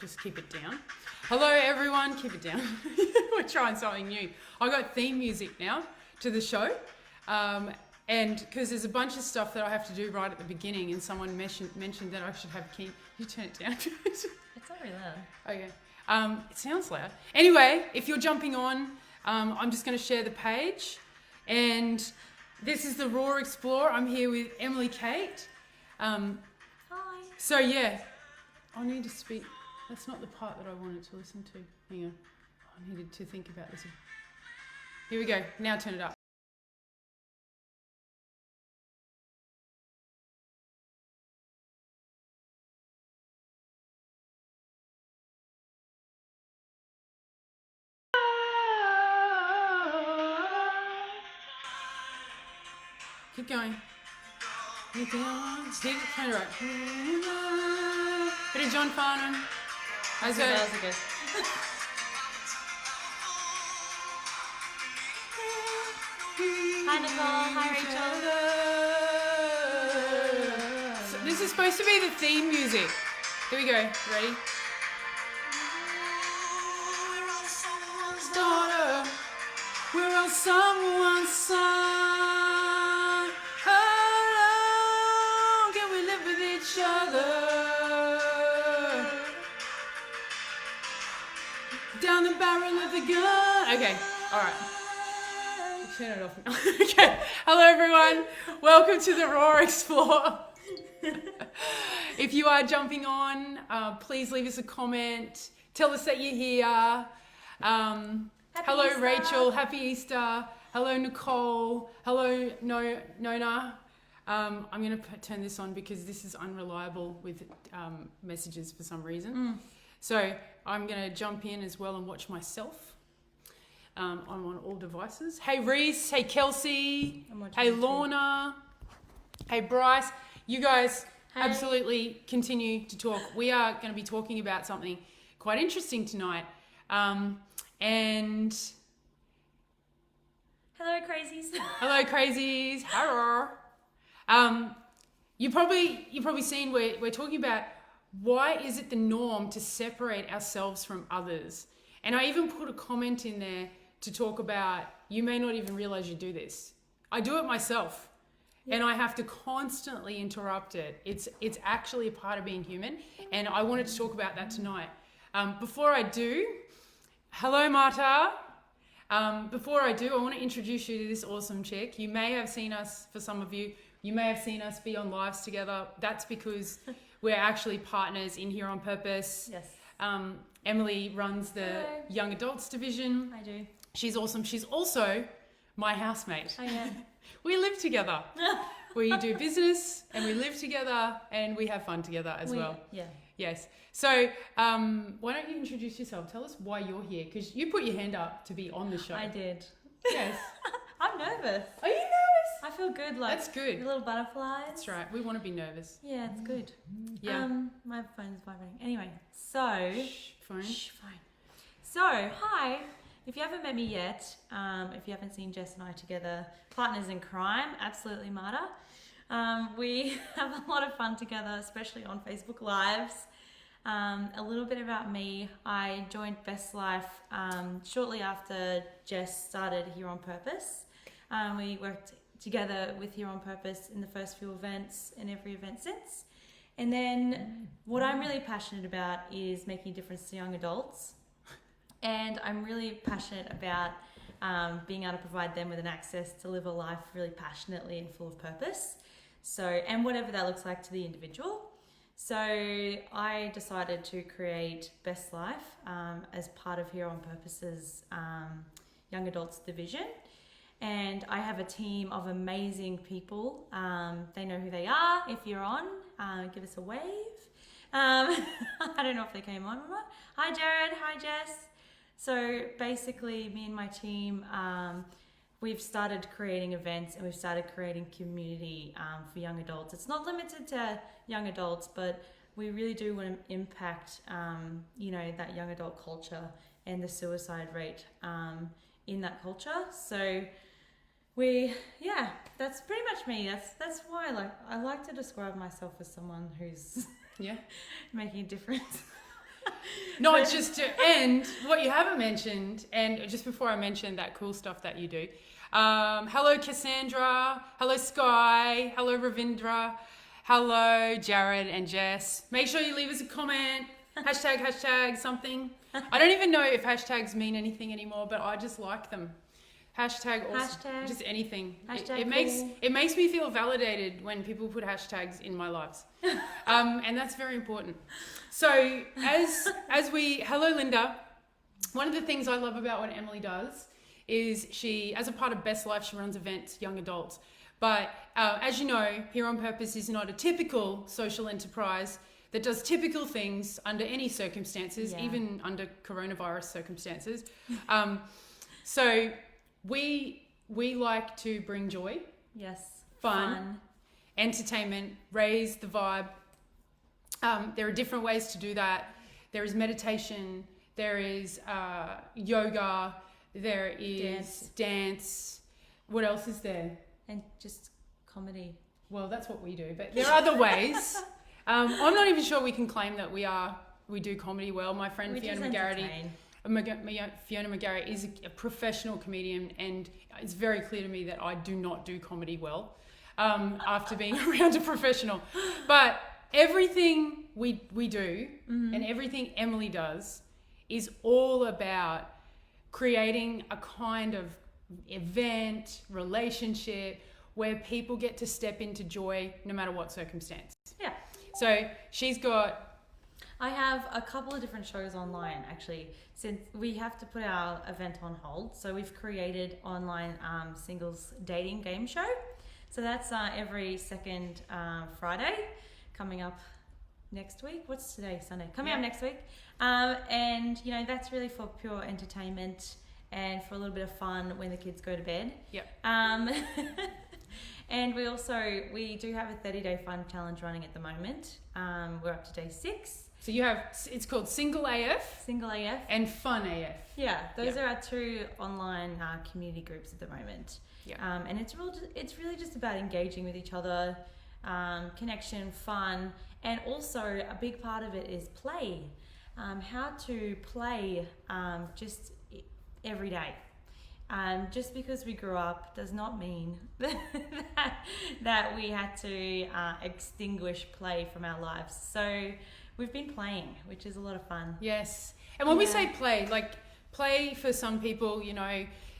just keep it down. Hello everyone, keep it down. We're trying something new. I got theme music now to the show. And because there's a bunch of stuff that I have to do right at the beginning, and someone mentioned that I should have key. You turn it down. It's not really loud. Okay. It sounds loud. Anyway, if you're jumping on, I'm just going to share the page. And this is the Raw Explorer. I'm here with Emily Kate. Hi. So yeah, I need to speak. That's not the part that I wanted to listen to. Hang on. I needed to think about this. Here we go. Now turn it up. Keep going. Keep going. Turn it right. Bit of John Farnham. How's it? That was good. Hi Nicole. Hi Rachel. So this is supposed to be the theme music. Here we go. Ready? Daughter, we're on someone's side. How long can we live with each other? Down the barrel of the gun. Okay, all right. Turn it off now. Okay. Hello, everyone. Welcome to the Raw Explorer. If you are jumping on, please leave us a comment. Tell us that you're here. Hello, Easter. Rachel. Happy Easter. Hello, Nicole. Hello, Nona. I'm going to turn this on because this is unreliable with messages for some reason. So I'm going to jump in as well and watch myself. I'm on all devices. Hey, Reese. Hey, Kelsey. Hey, Lorna. Hey, Bryce. You guys absolutely continue to talk. We are going to be talking about something quite interesting tonight. And Hello crazies. hello, crazies. Hello. You've probably seen we're talking about why is it the norm to separate ourselves from others. And I even put a comment in there to talk about you may not even realize you do this. I do it myself. And I have to constantly interrupt it. It's actually a part of being human. And I wanted to talk about that tonight. Before I do, hello, Marta. Before I do, I want to introduce you to this awesome chick. You may have seen us, for some of you, you may have seen us be on lives together. That's because we're actually partners in Here on Purpose. Yes. Emily runs the Young Adults division. I do. She's awesome. She's also my housemate. I am. We live together. We do business and we live together and we have fun together as well. Yeah. Yes. So why don't you introduce yourself? Tell us why you're here, because you put your hand up to be on the show. I did. Yes. I'm nervous. Are you nervous? I feel good. Like That's good. the little butterflies. That's right. We want to be nervous. Yeah, it's good. Yeah. My phone's vibrating. Anyway, so Fine. fine. So, hi. If you haven't met me yet, if you haven't seen Jess and I together, partners in crime, absolutely Marta. We have a lot of fun together, especially on Facebook Lives. A little bit about me. I joined BestLife shortly after Jess started Here on Purpose. We worked together with Here on Purpose in the first few events and every event since. And then what I'm really passionate about is making a difference to young adults. And I'm really passionate about being able to provide them with an access to live a life really passionately and full of purpose. So, and whatever that looks like to the individual. So I decided to create BestLife as part of Here on Purpose's Young Adults division. And I have a team of amazing people. They know who they are. If you're on, give us a wave. I don't know if they came on or not. Hi Jared, hi Jess. So basically me and my team, we've started creating events and we've started creating community for young adults. It's not limited to young adults, but we really do want to impact, that young adult culture and the suicide rate in that culture. So that's pretty much me. That's why I like to describe myself as someone who's making a difference. not just to end, what you haven't mentioned, and just before I mention that cool stuff that you do, hello Cassandra, hello Sky, hello Ravindra, hello Jared and Jess. Make sure you leave us a comment, hashtag something. I don't even know if hashtags mean anything anymore, but I just like them. Hashtag or just anything. It makes me feel validated when people put hashtags in my lives, and that's very important. So hello Linda. One of the things I love about what Emily does is she, as a part of BestLife, she runs events, young adults. But as you know, Here on Purpose is not a typical social enterprise that does typical things under any circumstances, even under coronavirus circumstances. So we like to bring joy, fun, entertainment, raise the vibe. There are different ways to do that. There is meditation, there is yoga, there is dance. What else is there? And just comedy. Well, that's what we do, but there are other ways. I'm not even sure we can claim that we do comedy well. My friend Fiona McGarry is a professional comedian, and it's very clear to me that I do not do comedy well after being around a professional. But everything we do and everything Emily does is all about creating a kind of event, relationship where people get to step into joy no matter what circumstance. Yeah. So I have a couple of different shows online, actually, since we have to put our event on hold. So we've created online singles dating game show. So that's every second Friday, coming up next week. What's today? Sunday. Coming up next week. And, that's really for pure entertainment and for a little bit of fun when the kids go to bed. Yep. And we do have a 30-day fun challenge running at the moment. We're up to day 6. So it's called Single AF. And Fun AF. Yeah, those are our 2 online community groups at the moment. Yeah. And it's really just about engaging with each other, connection, fun, and also a big part of it is play. How to play just every day. Just because we grew up does not mean that we had to extinguish play from our lives. So we've been playing, which is a lot of fun. Yes. And when we say play for some people,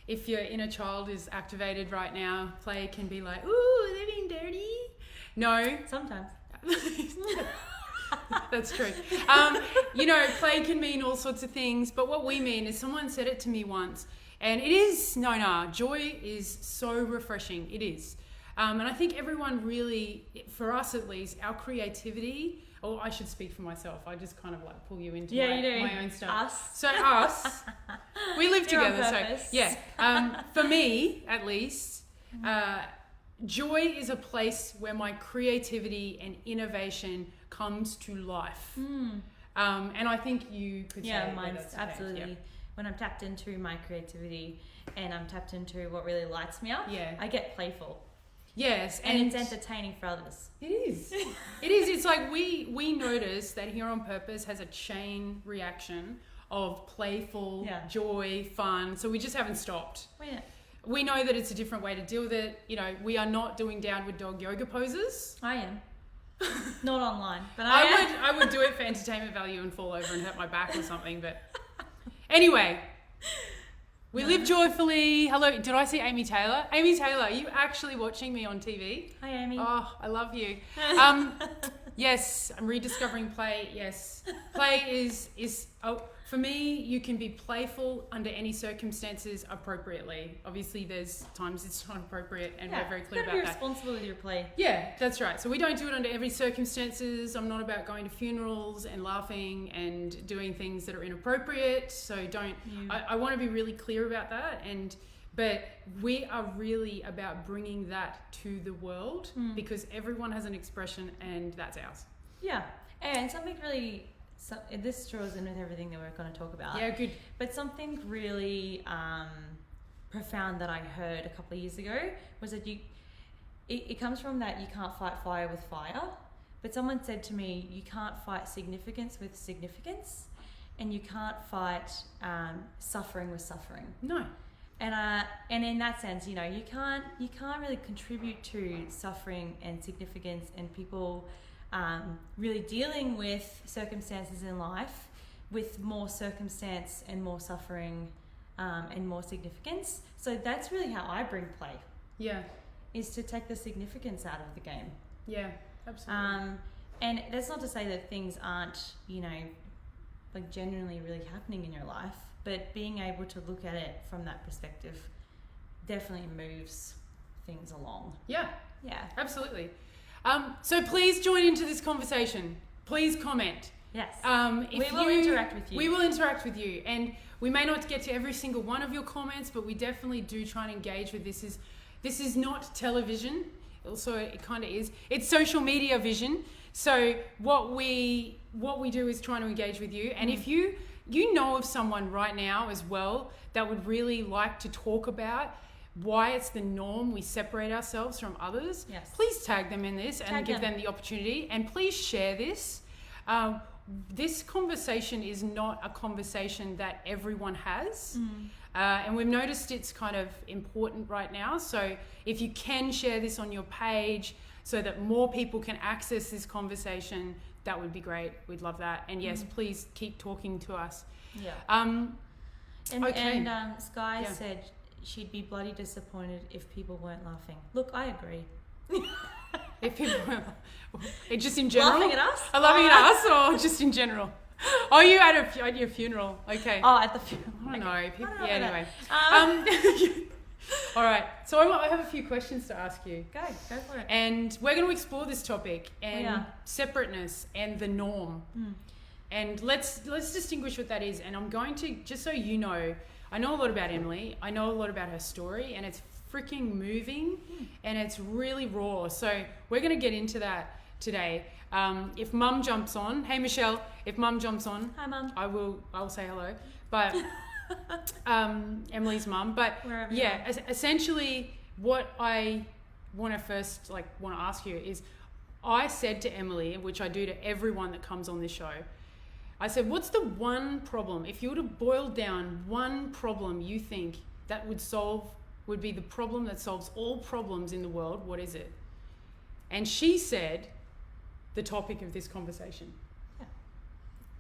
if your inner child is activated right now, play can be like, ooh, they're being dirty. No. Sometimes. That's true. Play can mean all sorts of things, but what we mean is, someone said it to me once, and it is, joy is so refreshing. It is. And I think everyone really, for us at least, our creativity, or I should speak for myself, I just kind of like pull you into my own stuff. Us. So us, we live together. So for me at least, joy is a place where my creativity and innovation comes to life. And I think you could say mine's absolutely. Yeah. When I'm tapped into my creativity and I'm tapped into what really lights me up, I get playful. Yes, and it's entertaining for others. It is. It is. It's like we notice that Here on Purpose has a chain reaction of playful, joy, fun. So we just haven't stopped. We know that it's a different way to deal with it. We are not doing downward dog yoga poses. I am. Not online, but I would do it for entertainment value and fall over and hurt my back or something. But anyway, we live joyfully. Hello, did I see Amy Taylor? Amy Taylor, are you actually watching me on TV? Hi, Amy. Oh, I love you. Yes, I'm rediscovering play. Yes, play is for me. You can be playful under any circumstances appropriately. Obviously, there's times it's not appropriate, and we're very clear about that. Be responsible with your play. Yeah, that's right. So we don't do it under every circumstances. I'm not about going to funerals and laughing and doing things that are inappropriate. So don't. I want to be really clear about that. But we are really about bringing that to the world because everyone has an expression, and that's ours. Yeah, and something really. So this draws in with everything that we're going to talk about. Yeah, good. But something really profound that I heard a couple of years ago was that it comes from that you can't fight fire with fire. But someone said to me, you can't fight significance with significance. and you can't fight suffering with suffering. No. And in that sense, you know, you can't really contribute to suffering and significance and people really dealing with circumstances in life with more circumstance and more suffering and more significance. So that's really how I bring play. Yeah. Is to take the significance out of the game. Yeah, absolutely. And that's not to say that things aren't, you know, like genuinely really happening in your life, but being able to look at it from that perspective definitely moves things along. Yeah. Yeah. Absolutely. So please join into this conversation. Please comment. Yes. We will interact with you. We will interact with you. And we may not get to every single one of your comments, but we definitely do try and engage with this. This is not television. Also, it kind of is. It's social media vision. So what we do is trying to engage with you. And if you know of someone right now as well that would really like to talk about why it's the norm we separate ourselves from others, yes, please tag them in this and give them the opportunity. And please share this. This conversation is not a conversation that everyone has. And we've noticed it's kind of important right now. So if you can share this on your page so that more people can access this conversation, that would be great. We'd love that. And yes, please keep talking to us. Yeah. Okay. And Sky said she'd be bloody disappointed if people weren't laughing. Look, I agree. If people were just in general? Laughing at us? Are laughing at us or just in general? Oh, you at your funeral. Okay. Oh, at the funeral. I don't know. People, I don't know anyway. All right. So I have a few questions to ask you. Go for it. And we're going to explore this topic and separateness and the norm. And let's distinguish what that is. And I'm going to, just so you know, I know a lot about Emily. I know a lot about her story, and it's freaking moving and it's really raw. So we're going to get into that today. If Mum jumps on, hey Michelle, if Mum jumps on, hi Mum, I will say hello. But Emily's mum. But wherever essentially what I want to ask you is, I said to Emily, which I do to everyone that comes on this show, I said, what's the one problem, if you were to boil down one problem you think that would be the problem that solves all problems in the world, what is it? And she said, the topic of this conversation. Yeah.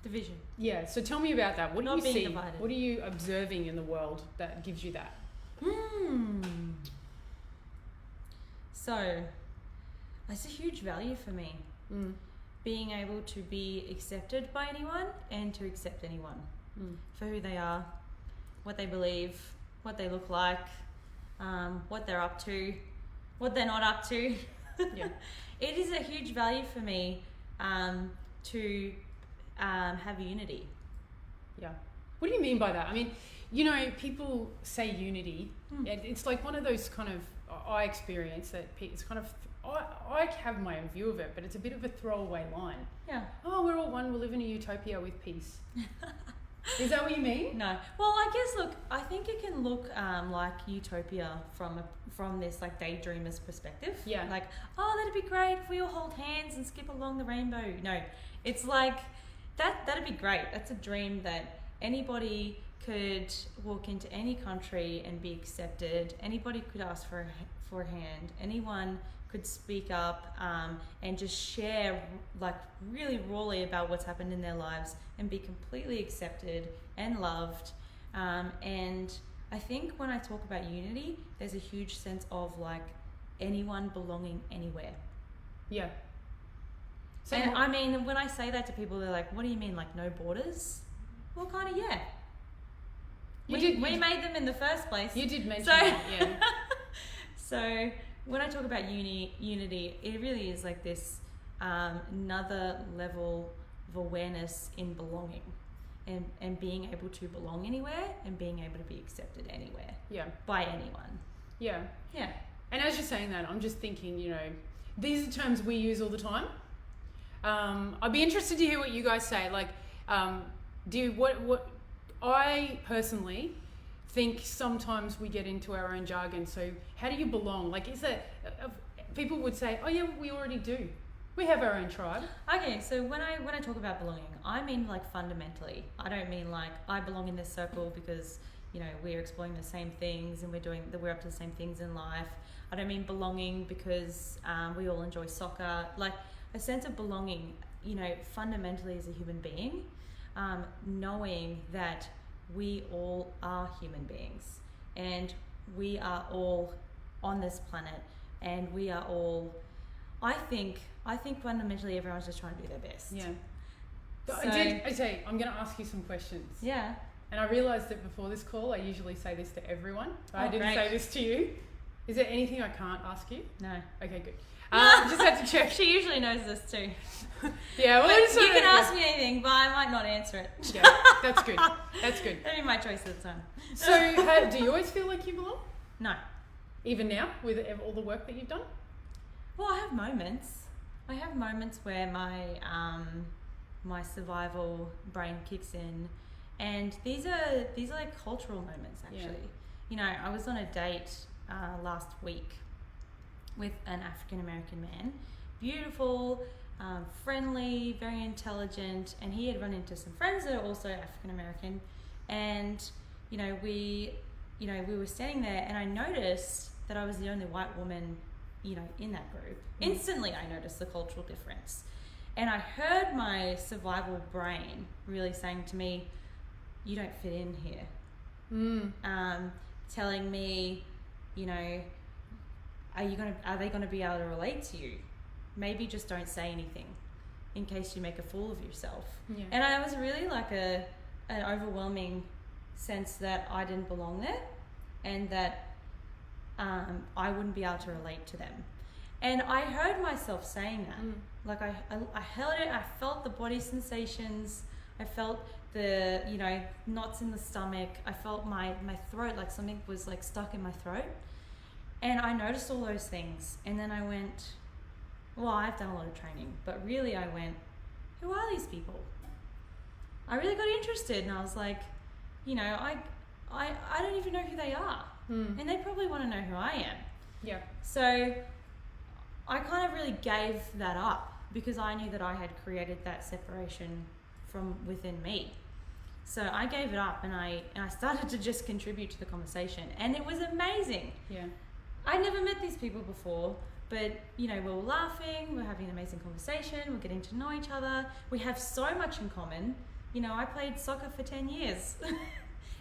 Division. Yeah, so tell me about that. What do Not you being see? divided. What are you observing in the world that gives you that? So, that's a huge value for me. Being able to be accepted by anyone and to accept anyone for who they are, what they believe, what they look like, what they're up to, what they're not up to. Yeah. It is a huge value for me to have unity. Yeah. What do you mean by that? I mean, you know, people say unity. It's like one of those kind of, I experience that it's kind of, I have my own view of it, but it's a bit of a throwaway line. Yeah. Oh, we're all one, we live in a utopia with peace. Is that what you mean? No. Well, I guess, look, I think it can look like utopia from this like daydreamer's perspective. Yeah. Like, oh, that'd be great if we all hold hands and skip along the rainbow. No, it's like that'd be great. That's a dream that anybody could walk into any country and be accepted. Anybody could ask for a hand. Anyone could speak up and just share like really rawly about what's happened in their lives and be completely accepted and loved. And I think when I talk about unity, there's a huge sense of like anyone belonging anywhere. Yeah. So And I mean, when I say that to people, they're like, what do you mean, like no borders? Well, kind of, yeah. We made them in the first place. You did mention So- that, yeah. So when I talk about unity, it really is like this another level of awareness in belonging and being able to belong anywhere and being able to be accepted anywhere. Yeah. By anyone. Yeah. Yeah. And as you're saying that, I'm just thinking, you know, these are terms we use all the time. I'd be interested to hear what you guys say. Like, what I personally think sometimes we get into our own jargon. So how do you belong? Like, is that people would say, oh yeah, we already do. We have our own tribe. Okay, so when I talk about belonging, I mean like fundamentally. I don't mean like I belong in this circle because, you know, we're exploring the same things and we're up to the same things in life. I don't mean belonging because we all enjoy soccer. Like a sense of belonging, you know, fundamentally as a human being, knowing that we all are human beings and we are all on this planet and we are all, I think fundamentally everyone's just trying to do their best. Yeah. So, Okay, I'm going to ask you some questions. yeah. And I realised that before this call, I usually say this to everyone. But I didn't great. say this to you. Is there anything I can't ask you? No. Okay, good. Just had to check. She usually knows this too. Yeah, well, But you can ask me anything, but I might not answer it. Yeah, that's good. That's good. That'd be my choice at the time. So, do you always feel like you belong? No. Even now, with all the work that you've done? Well, I have moments. I have moments where my my survival brain kicks in, and these are like cultural moments actually. Yeah. You know, I was on a date last week with an African American man, beautiful, friendly, very intelligent, and he had run into some friends that are also African American, and we were standing there, and I noticed that I was the only white woman, you know, in that group. Instantly, I noticed the cultural difference, and I heard my survival brain really saying to me, "You don't fit in here," telling me, you know, are they gonna be able to relate to you? Maybe just don't say anything in case you make a fool of yourself. Yeah. And I was really like an overwhelming sense that I didn't belong there, and that I wouldn't be able to relate to them. And I heard myself saying that. Like I held it, I felt the body sensations, I felt the, you know, knots in the stomach, I felt my throat, like something was like stuck in my throat. And I noticed all those things. And then I went, well, I've done a lot of training, but really I went, who are these people? I really got interested, and I was like, you know, I don't even know who they are. And they probably want to know who I am. Yeah. So I kind of really gave that up because I knew that I had created that separation from within me. So I gave it up, and I started to just contribute to the conversation, and it was amazing. Yeah. I'd never met these people before, but you know, we were laughing, we're having an amazing conversation, we're getting to know each other. We have so much in common. You know, I played soccer for 10 years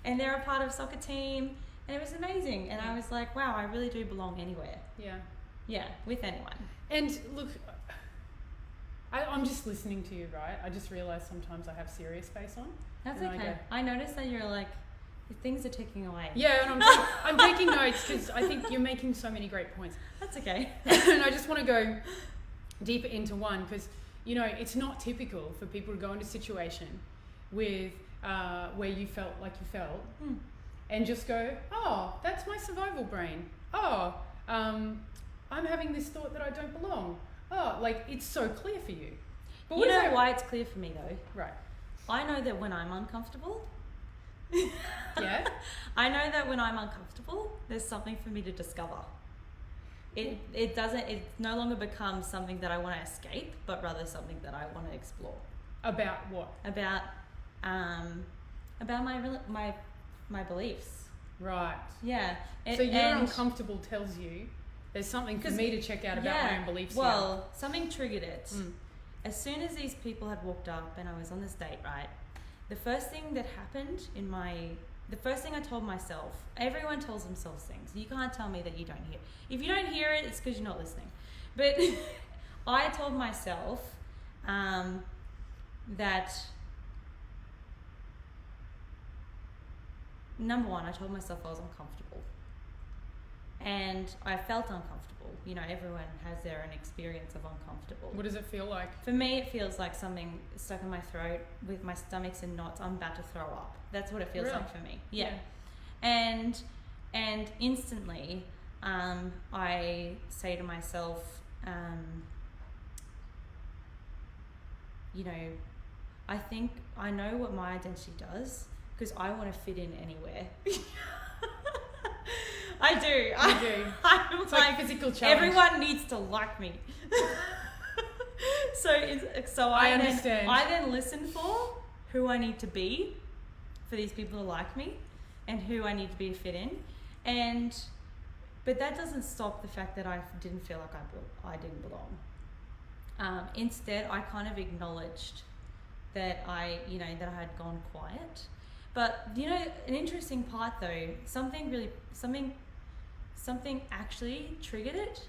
and they're a part of a soccer team, and it was amazing. And I was like, wow, I really do belong anywhere. Yeah. Yeah, with anyone. And look, I'm just listening to you, right? I just realised sometimes I have serious face on. That's and okay. I noticed that you're like, things are ticking away. Yeah, and I'm taking notes because I think you're making so many great points. That's okay. And I just want to go deeper into one because, you know, it's not typical for people to go into a situation with where you felt like you felt and just go, oh, that's my survival brain. Oh, I'm having this thought that I don't belong. Oh, like it's so clear for you. But You know why it's clear for me though? Right. I know that when I'm uncomfortable, Yeah. I know that when I'm uncomfortable, there's something for me to discover. It no longer becomes something that I want to escape, but rather something that I want to explore. About what? About my beliefs. Right. Yeah. So you're uncomfortable tells you there's something for me to check out about my own beliefs. Well, something triggered it. As soon as these people had walked up and I was on this date, right? The first thing that happened the first thing I told myself, everyone tells themselves things. You can't tell me that you don't hear. If you don't hear it, it's because you're not listening. But I told myself that, number one, I told myself I was uncomfortable. And I felt uncomfortable. You know, everyone has their own experience of uncomfortable. What does it feel like? For me, it feels like something stuck in my throat with my stomach's in knots. I'm about to throw up. That's what it feels like for me. Yeah. And instantly, I say to myself, you know, I think I know what my identity does because I want to fit in anywhere. I do. You do. I'm It's like a physical challenge. Everyone needs to like me. So I understand. I then listen for who I need to be for these people to like me, and who I need to be to fit in, but that doesn't stop the fact that I didn't feel like I didn't belong. Instead, I kind of acknowledged that I had gone quiet. But an interesting part though, something actually triggered it,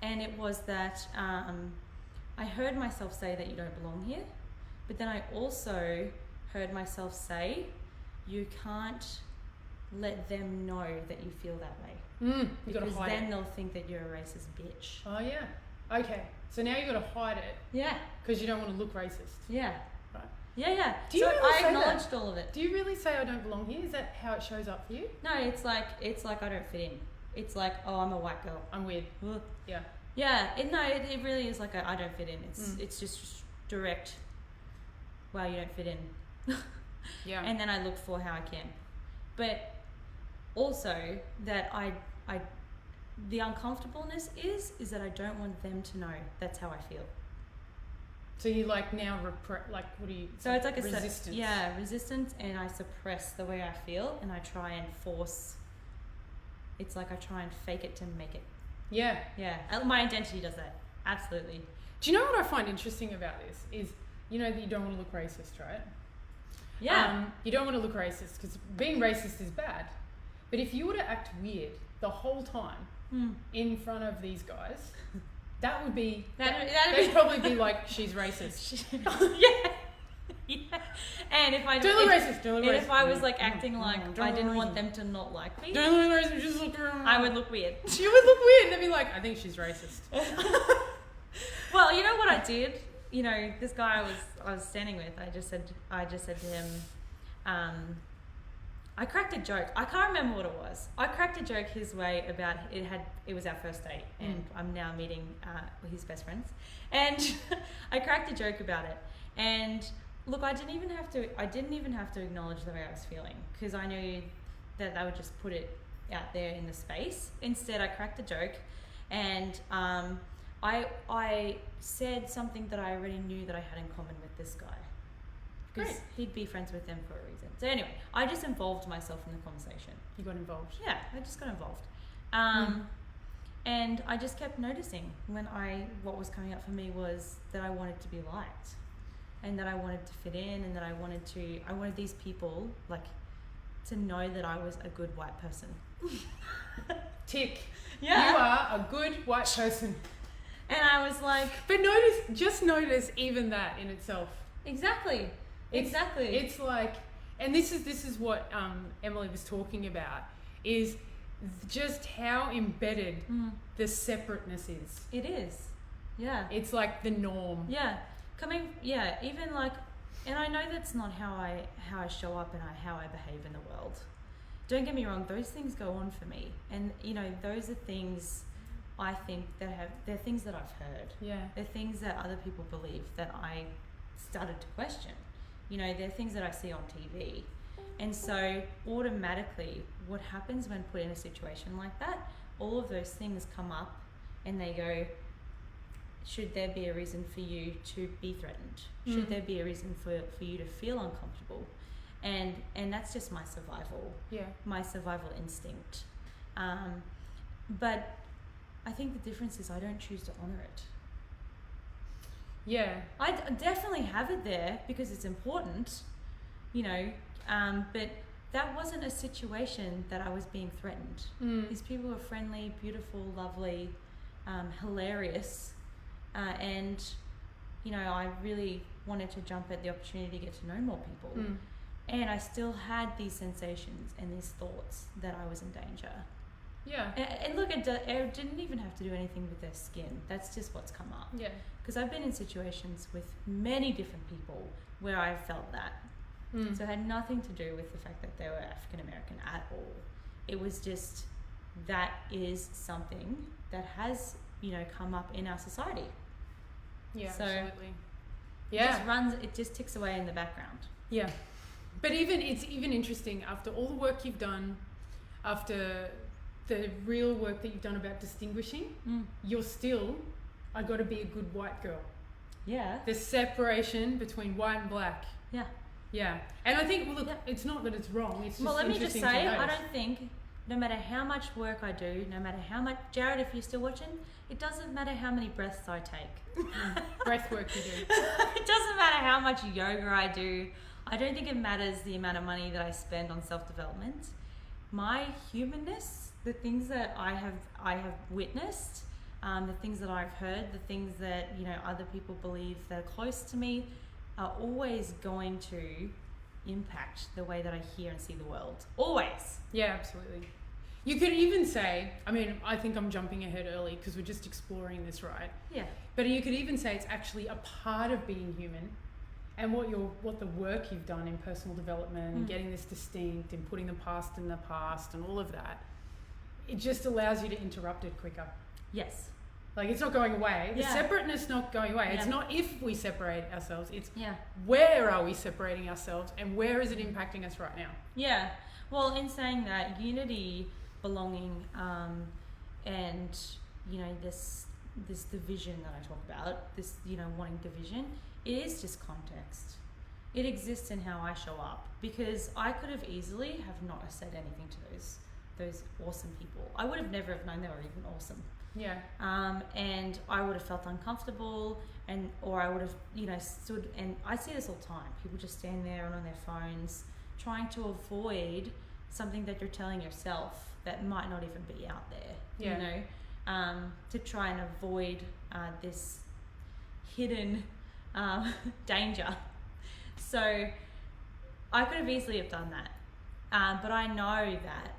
and it was that I heard myself say that you don't belong here, but then I also heard myself say you can't let them know that you feel that way. You gotta hide then it. they'll think that you're a racist bitch. Oh yeah. Okay. So now you gotta hide it Yeah. because you don't want to look racist. Yeah. Right. Yeah. Do you so really I say that? acknowledged all of it. Do you really say I don't belong here? Is that how it shows up for you? No, it's like I don't fit in. It's like, oh, I'm a white girl. I'm weird. Ugh. Yeah. Yeah. It really is like I don't fit in. It's just direct. Wow, you don't fit in. Yeah. And then I look for how I can. But also that the uncomfortableness is that I don't want them to know that's how I feel. So you like now what do you? So it's like a resistance. Resistance, and I suppress the way I feel, and I try and force. It's like I try and fake it to make it. Yeah. Yeah, my identity does that. Absolutely. Do you know what I find interesting about this is that you don't want to look racist, right? Yeah. You don't want to look racist because being racist is bad. But if you were to act weird the whole time in front of these guys, that would be... They'd probably be like, she's racist. Yeah. And if I... Don't look racist, don't look racist. And if I was like acting like I didn't want them to not like me... Don't look racist, just look around. I would look weird. You would look weird. They'd be like, I think she's racist. Well, you know what I did? This guy I was standing with, I just said to him, I cracked a joke. I can't remember what it was. I cracked a joke his way about it was our first date, and I'm now meeting his best friends, and I cracked a joke about it. And look, I didn't even have to acknowledge the way I was feeling, because I knew that I would just put it out there in the space. Instead, I cracked a joke, and I said something that I already knew that I had in common with this guy, because he'd be friends with them for a reason. So anyway, I just involved myself in the conversation. You got involved. Yeah, I just got involved. And I just kept noticing what was coming up for me was that I wanted to be liked, and that I wanted to fit in, and that I wanted these people to know that I was a good white person. Tick. Yeah. You are a good white person. And I was like... But just notice even that in itself. Exactly. It's like, and this is what Emily was talking about, is just how embedded the separateness is. It is. Yeah. It's like the norm. Yeah. Even like, and I know that's not how I show up and how I behave in the world. Don't get me wrong, those things go on for me. And those are things I think they're things that I've heard. Yeah. They're things that other people believe that I started to question. They're things that I see on TV. And so automatically what happens when put in a situation like that, all of those things come up and they go, should there be a reason for you to be threatened? Should there be a reason for you to feel uncomfortable? And that's just my survival. Yeah. My survival instinct. But I think the difference is I don't choose to honor it. Yeah. I definitely have it there because it's important, but that wasn't a situation that I was being threatened. These people were friendly, beautiful, lovely, hilarious, and I really wanted to jump at the opportunity to get to know more people. And I still had these sensations and these thoughts that I was in danger. Yeah. And look, it didn't even have to do anything with their skin. That's just what's come up. Yeah. Because I've been in situations with many different people where I felt that. So it had nothing to do with the fact that they were African American at all. It was just, that is something that has, come up in our society. Yeah, so absolutely. Yeah. It just ticks away in the background. Yeah. But it's even interesting, after all the work you've done, after the real work that you've done about distinguishing, you're still, I got to be a good white girl. Yeah. The separation between white and black. Yeah. Yeah. And I think, well, look, it's not that it's wrong. It's just Well, let me just interesting say, to note. I don't think, no matter how much work I do, no matter how much, Jared, if you're still watching, it doesn't matter how many breaths I take. Breath work you do. It doesn't matter how much yoga I do. I don't think it matters the amount of money that I spend on self-development. My humanness, the things that I have witnessed, the things that I've heard, the things that, you know, other people believe that are close to me, are always going to impact the way that I hear and see the world. Always. Yeah, absolutely. You could even say, I mean, I think I'm jumping ahead early because we're just exploring this, right? Yeah. But you could even say it's actually a part of being human, and what the work you've done in personal development and getting this distinct and putting the past in the past and all of that, it just allows you to interrupt it quicker. Yes. Like, it's not going away. The Yeah. separateness not going away. It's Yeah. not if we separate ourselves. It's Yeah. where are we separating ourselves and where is it impacting us right now? Yeah. Well, in saying that, unity, belonging, and, you know, this division that I talk about, this, you know, wanting division, it is just context. It exists in how I show up, because I could have easily have not said anything to those awesome people. I would have never have known they were even awesome. Yeah. And I would have felt uncomfortable, or I would have, you know, stood, and I see this all the time. People just stand there and on their phones trying to avoid something that you're telling yourself that might not even be out there, Yeah. you know, to try and avoid this hidden danger. So I could have easily have done that. But I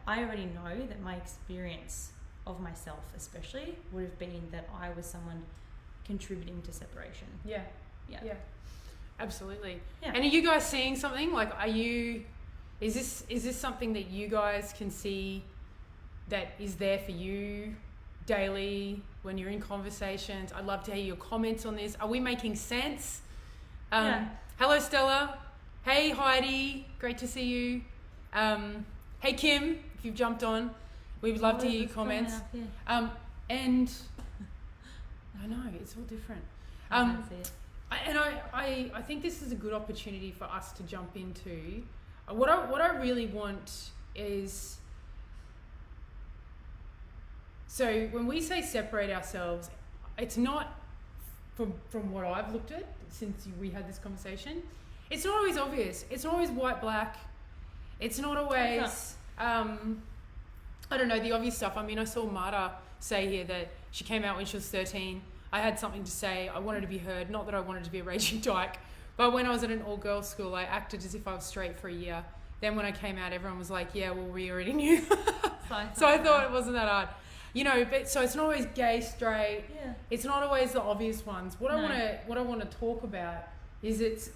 already know that my experience of myself especially would have been that I was someone contributing to separation. Yeah. Yeah. Yeah. Absolutely. Yeah. And are you guys seeing something? Like, is this something that you guys can see that is there for you daily when you're in conversations? I'd love to hear your comments on this. Are we making sense? Yeah. Hello, Stella. Hey, Heidi. Great to see you. Hey, Kim, if you've jumped on. We would love to hear your comments. And I know, it's all different. I see it. I think this is a good opportunity for us to jump into. What I really want is, so when we say separate ourselves, it's not from what I've looked at since we had this conversation. It's not always obvious. It's not always white, black. It's not always, I don't know, the obvious stuff. I mean, I saw Marta say here that she came out when she was 13. I had something to say. I wanted to be heard. Not that I wanted to be a raging dyke. But when I was at an all-girls school, I acted as if I was straight for a year. Then when I came out, everyone was like, yeah, well, we already knew. So I thought it wasn't that hard. You know, but so it's not always gay, straight. Yeah. It's not always the obvious ones. What I want to talk about is it's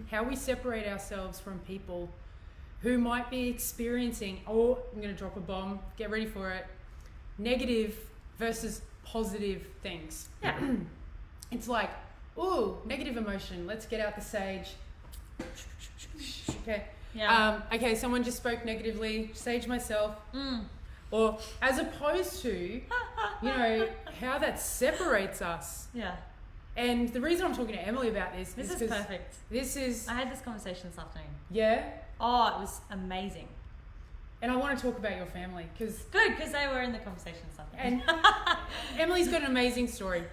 how we separate ourselves from people who might be experiencing, I'm going to drop a bomb, get ready for it, negative versus positive things. Yeah. It's like, ooh, negative emotion, let's get out the sage. Okay. Yeah. Okay, someone just spoke negatively, sage myself. Or as opposed to, you know, how that separates us. Yeah. And the reason I'm talking to Emily about this This is is perfect. this is, I had this conversation this afternoon. yeah. Oh, it was amazing. And I want to talk about your family because Good, because they were in the conversation this afternoon. and Emily's got an amazing story.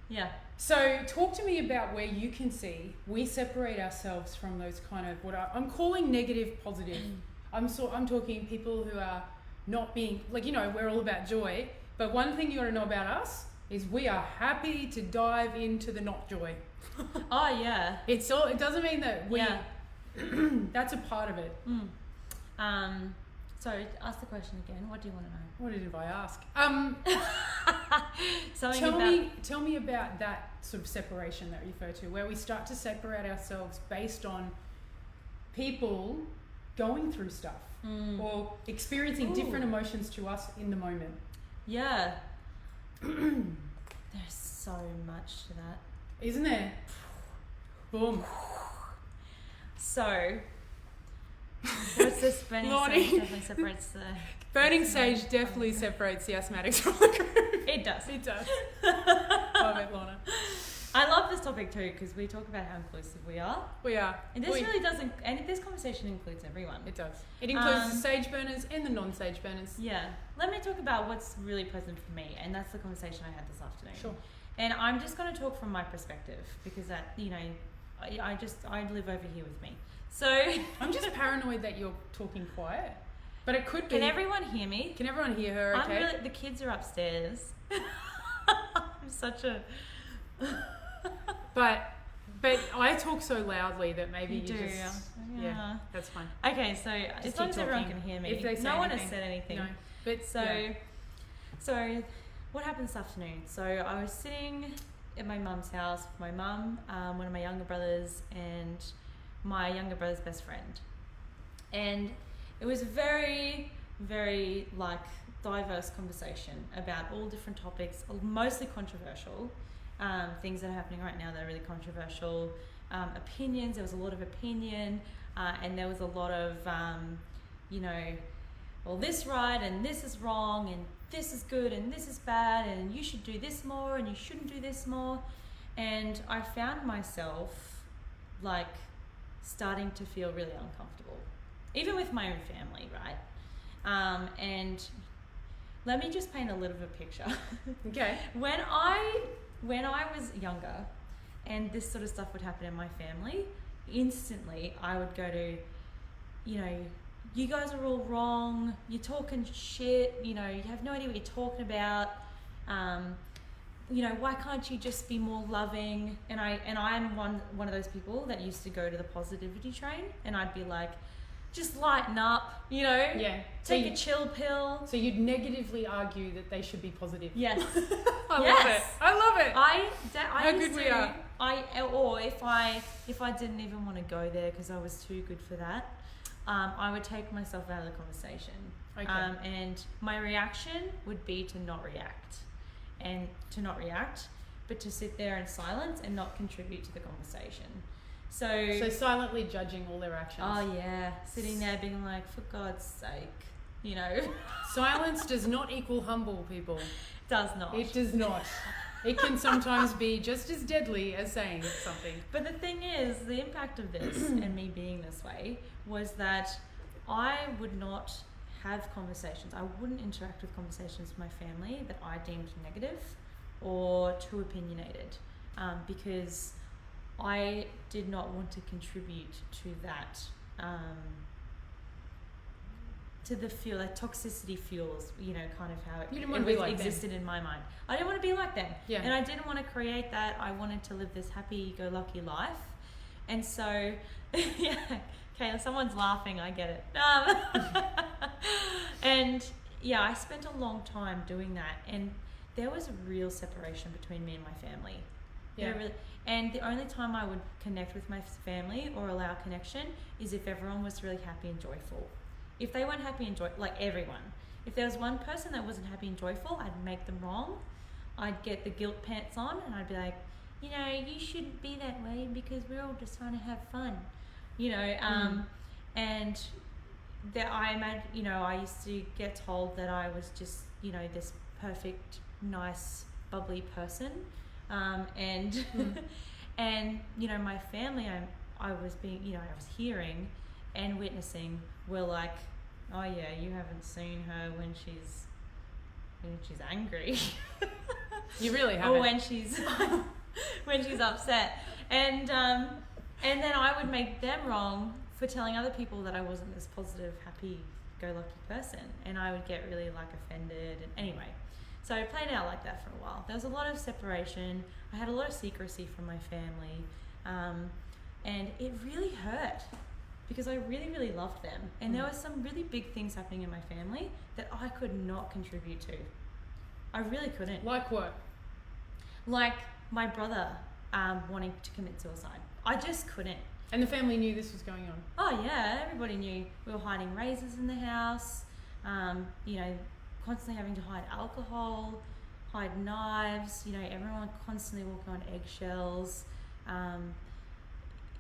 Yeah. So talk to me about where you can see we separate ourselves from those kind of what I'm calling negative positive. I'm talking people who are not being, like, you know, we're all about joy, but one thing you got to know about us is we are happy to dive into the not joy. Oh, yeah. It doesn't mean that we Yeah. that's a part of it. So ask the question again. What do you want to know? What did I ask? Tell me about that sort of separation that you refer to, where we start to separate ourselves based on people going through stuff or experiencing different emotions to us in the moment. Yeah. There's so much to that. Isn't there? Boom. So, what's this? Burning Lonnie. sage definitely separates the... Burning sage definitely separates the asthmatics from the group. It does. It does. Love it, Lorna. I love this topic too because we talk about how inclusive we are. We are. And this really doesn't, and this conversation includes everyone. It does. It includes the sage burners and the non-sage burners. Yeah. Let me talk about what's really present for me, and that's the conversation I had this afternoon. Sure. And I'm just going to talk from my perspective because that, you know, I live over here with me. So I'm just paranoid that you're talking quiet, but it could be. Can everyone hear me? Can everyone hear her? Okay. The kids are upstairs. I'm such a. But I talk so loudly that maybe you do. just yeah, that's fine. Okay, so as long as everyone can hear me, if they say no one anything. has said anything. No, but so what happened this afternoon? So I was sitting at my mum's house with my mum, one of my younger brothers, and my younger brother's best friend, and it was a very, very diverse conversation about all different topics, mostly controversial. Things that are happening right now that are really controversial, opinions. There was a lot of opinion, and there was a lot of, well, this right and this is wrong, and this is good and this is bad, and you should do this more and you shouldn't do this more. And I found myself starting to feel really uncomfortable, even with my own family, right? And let me just paint a little bit of a picture. Okay. When I was younger and this sort of stuff would happen in my family, instantly I would go to, you guys are all wrong, you're talking shit, you have no idea what you're talking about, why can't you just be more loving? And I'm one of those people that used to go to the positivity train, and I'd be like, just lighten up, Yeah. take a chill pill. So you'd negatively argue that they should be positive. Yes. I love it. I How good we are. Or if I didn't even want to go there because I was too good for that, I would take myself out of the conversation. Okay. And my reaction would be to not react, but to sit there in silence and not contribute to the conversation. So silently judging all their actions. Oh yeah, sitting there being like, for God's sake, Silence does not equal humble, people. Does not. It does not. It can sometimes be just as deadly as saying something. But the thing is, the impact of this and me being this way was that I would not have conversations. I wouldn't interact with conversations with my family that I deemed negative or too opinionated, because I did not want to contribute to that, to the fuel, that toxicity fuels, kind of how it existed in my mind. I didn't want to be like them. Yeah. And I didn't want to create that. I wanted to live this happy-go-lucky life. And so, yeah, okay, someone's laughing, I get it. And yeah, I spent a long time doing that. And there was a real separation between me and my family. Yeah. And the only time I would connect with my family or allow connection is if everyone was really happy and joyful. If they weren't happy and joyful, like everyone, if there was one person that wasn't happy and joyful, I'd make them wrong. I'd get the guilt pants on and I'd be like, you shouldn't be that way because we're all just trying to have fun, and that I used to get told that I was just, this perfect, nice, bubbly person. And my family, I was hearing and witnessing were like, oh yeah, you haven't seen her when she's angry. You really haven't. Or when she's upset. And then I would make them wrong for telling other people that I wasn't this positive, happy-go-lucky person, and I would get really offended. And anyway. So I played out like that for a while. There was a lot of separation. I had a lot of secrecy from my family. And it really hurt because I really, really loved them. And there were some really big things happening in my family that I could not contribute to. I really couldn't. Like what? Like my brother wanting to commit suicide. I just couldn't. And the family knew this was going on? Oh yeah, everybody knew. We were hiding razors in the house. Constantly having to hide alcohol, hide knives, everyone constantly walking on eggshells.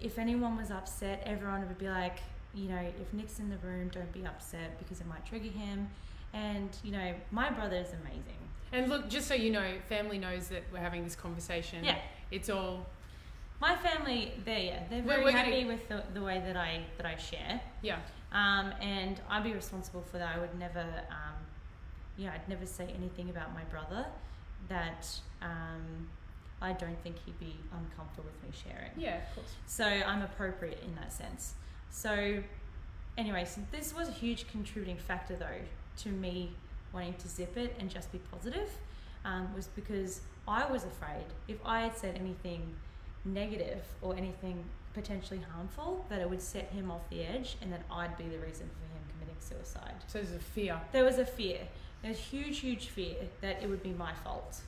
If anyone was upset, everyone would be like, if Nick's in the room, don't be upset because it might trigger him. And, my brother is amazing. And look, just so you know, family knows that we're having this conversation. Yeah. It's all... My family, they're very happy with the way that I share. Yeah. And I'd be responsible for that. I would never, I'd never say anything about my brother that I don't think he'd be uncomfortable with me sharing. Yeah, of course. So I'm appropriate in that sense. So anyway, so this was a huge contributing factor though to me wanting to zip it and just be positive, was because I was afraid if I had said anything negative or anything potentially harmful, that it would set him off the edge and that I'd be the reason for him committing suicide. So there's a fear. There was a fear. There's huge fear that it would be my fault,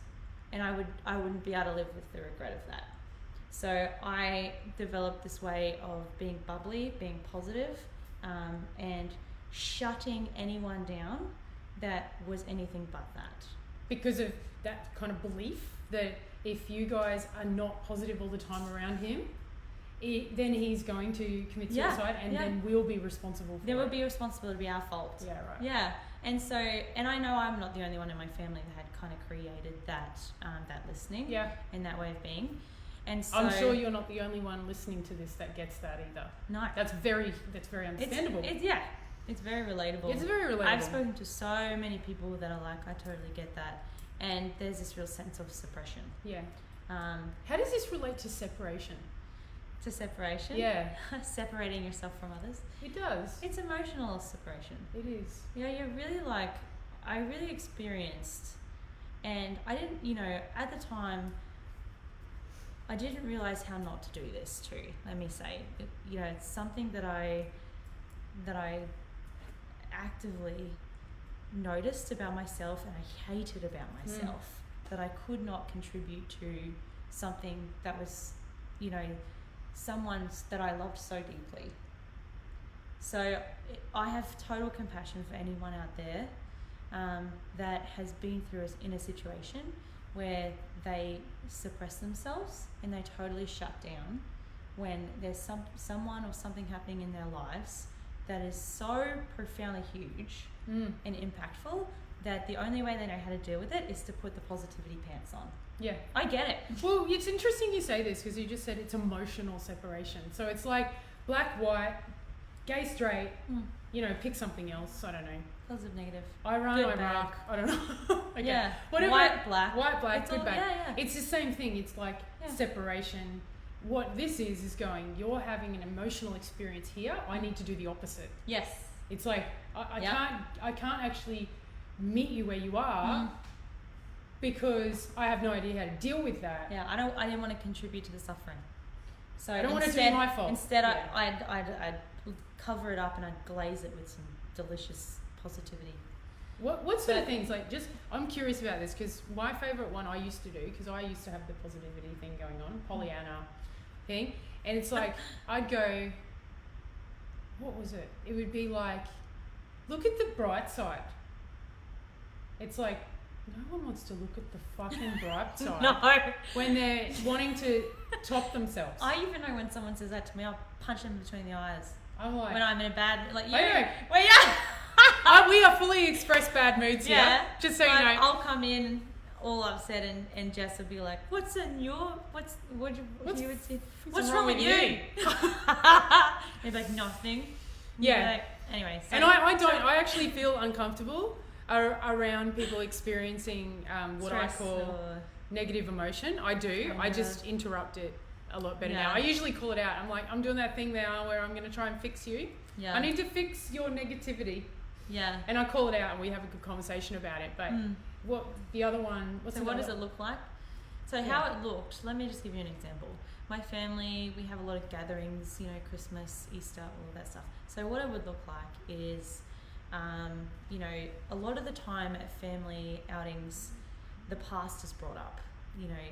and I wouldn't be able to live with the regret of that. So I developed this way of being bubbly, being positive, and shutting anyone down that was anything but that. Because of that kind of belief that if you guys are not positive all the time around him, then he's going to commit suicide, and then we'll be responsible for it. There will be responsibility, be our fault. Yeah, right. Yeah. And so, and I know I'm not the only one in my family that had kind of created that listening and that way of being. And so I'm sure you're not the only one listening to this that gets that either. No. That's very understandable. It's very relatable. It's very relatable. I've spoken to so many people that are like, I totally get that. And there's this real sense of suppression. Yeah. How does this relate to separation? To separation? Yeah. Separating yourself from others. It does. It's emotional separation. It is. Yeah, you're really like, I really experienced, and I didn't, at the time, I didn't realize how not to do this too, let me say. It's something that I actively noticed about myself and I hated about myself, that I could not contribute to something that was, someone that I loved so deeply. So I have total compassion for anyone out there that has been through in a situation where they suppress themselves and they totally shut down when there's someone or something happening in their lives that is so profoundly huge and impactful that the only way they know how to deal with it is to put the positivity pants on. Yeah. I get it. Well, it's interesting you say this because you just said it's emotional separation. So it's like black, white, gay, straight, pick something else. I don't know. Positive, negative. Iran, good, Iraq. bad. I don't know. Okay. Yeah. Whatever. White, black. White, black, it's good, all, bad. Yeah. It's the same thing. It's like separation. What this is going, you're having an emotional experience here. I need to do the opposite. Yes. It's like, I can't actually meet you where you are because I have no idea how to deal with that. Yeah, I didn't want to contribute to the suffering. So I don't want it to be my fault. Instead, I'd cover it up and I'd glaze it with some delicious positivity. What sort of things, I'm curious about this because my favourite one I used to do, because I used to have the positivity thing going on, Pollyanna thing, and it's like, I'd go, what was it? It would be like, look at the bright side. It's like, no one wants to look at the fucking bright side. No. When they're wanting to top themselves. I even know when someone says that to me, I'll punch them between the eyes. I'm like... When I'm in a bad... Like, you... I know. Well, yeah. We are fully express bad moods here. Just so you know. I'll come in all upset and Jess will be like, what's wrong with you? They're like, nothing. Yeah. Like, anyway. So, and I actually feel uncomfortable around people experiencing what I call negative emotion. I do. I just interrupt it a lot better now. I usually call it out. I'm like, I'm doing that thing now where I'm going to try and fix you. Yeah. I need to fix your negativity. Yeah. And I call it out and we have a good conversation about it. But what the other one... what does it look like? So how it looked, let me just give you an example. My family, we have a lot of gatherings, Christmas, Easter, all of that stuff. So what it would look like is, a lot of the time at family outings, the past is brought up.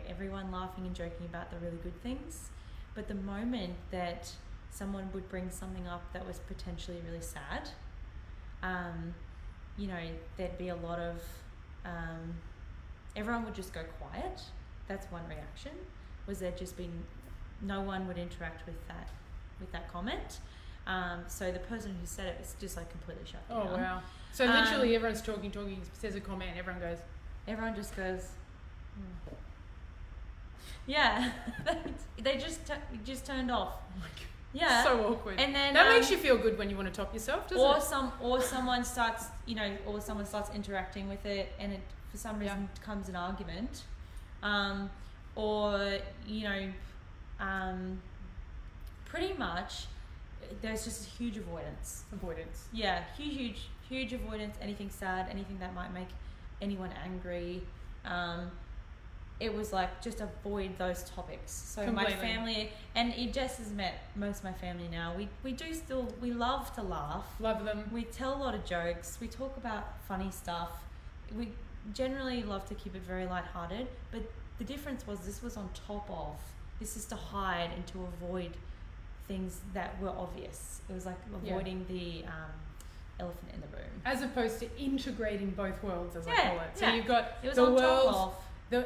Everyone laughing and joking about the really good things. But the moment that someone would bring something up that was potentially really sad, there'd be a lot of, everyone would just go quiet. That's one reaction, was there'd just been, no one would interact with that comment. So the person who said it was just like completely shut down. Oh, wow. So literally everyone's talking, says a comment, everyone just goes... Yeah, they just turned off. Oh my God. Yeah, So awkward. and then that makes you feel good when you want to top yourself, doesn't it? Or someone starts, someone starts interacting with it, and it for some reason becomes an argument, or pretty much there's just a huge avoidance. Yeah, huge avoidance. Anything sad, anything that might make anyone angry. It was like, just avoid those topics. So Completely. my family, and Jess has met most of my family now. We love to laugh. Love them. We tell a lot of jokes. We talk about funny stuff. We generally love to keep it very lighthearted. But the difference was, this was on top of. This is to hide and to avoid things that were obvious. It was like avoiding the elephant in the room. As opposed to integrating both worlds, as I call it. So Yeah. you've got It was the on world. top of. So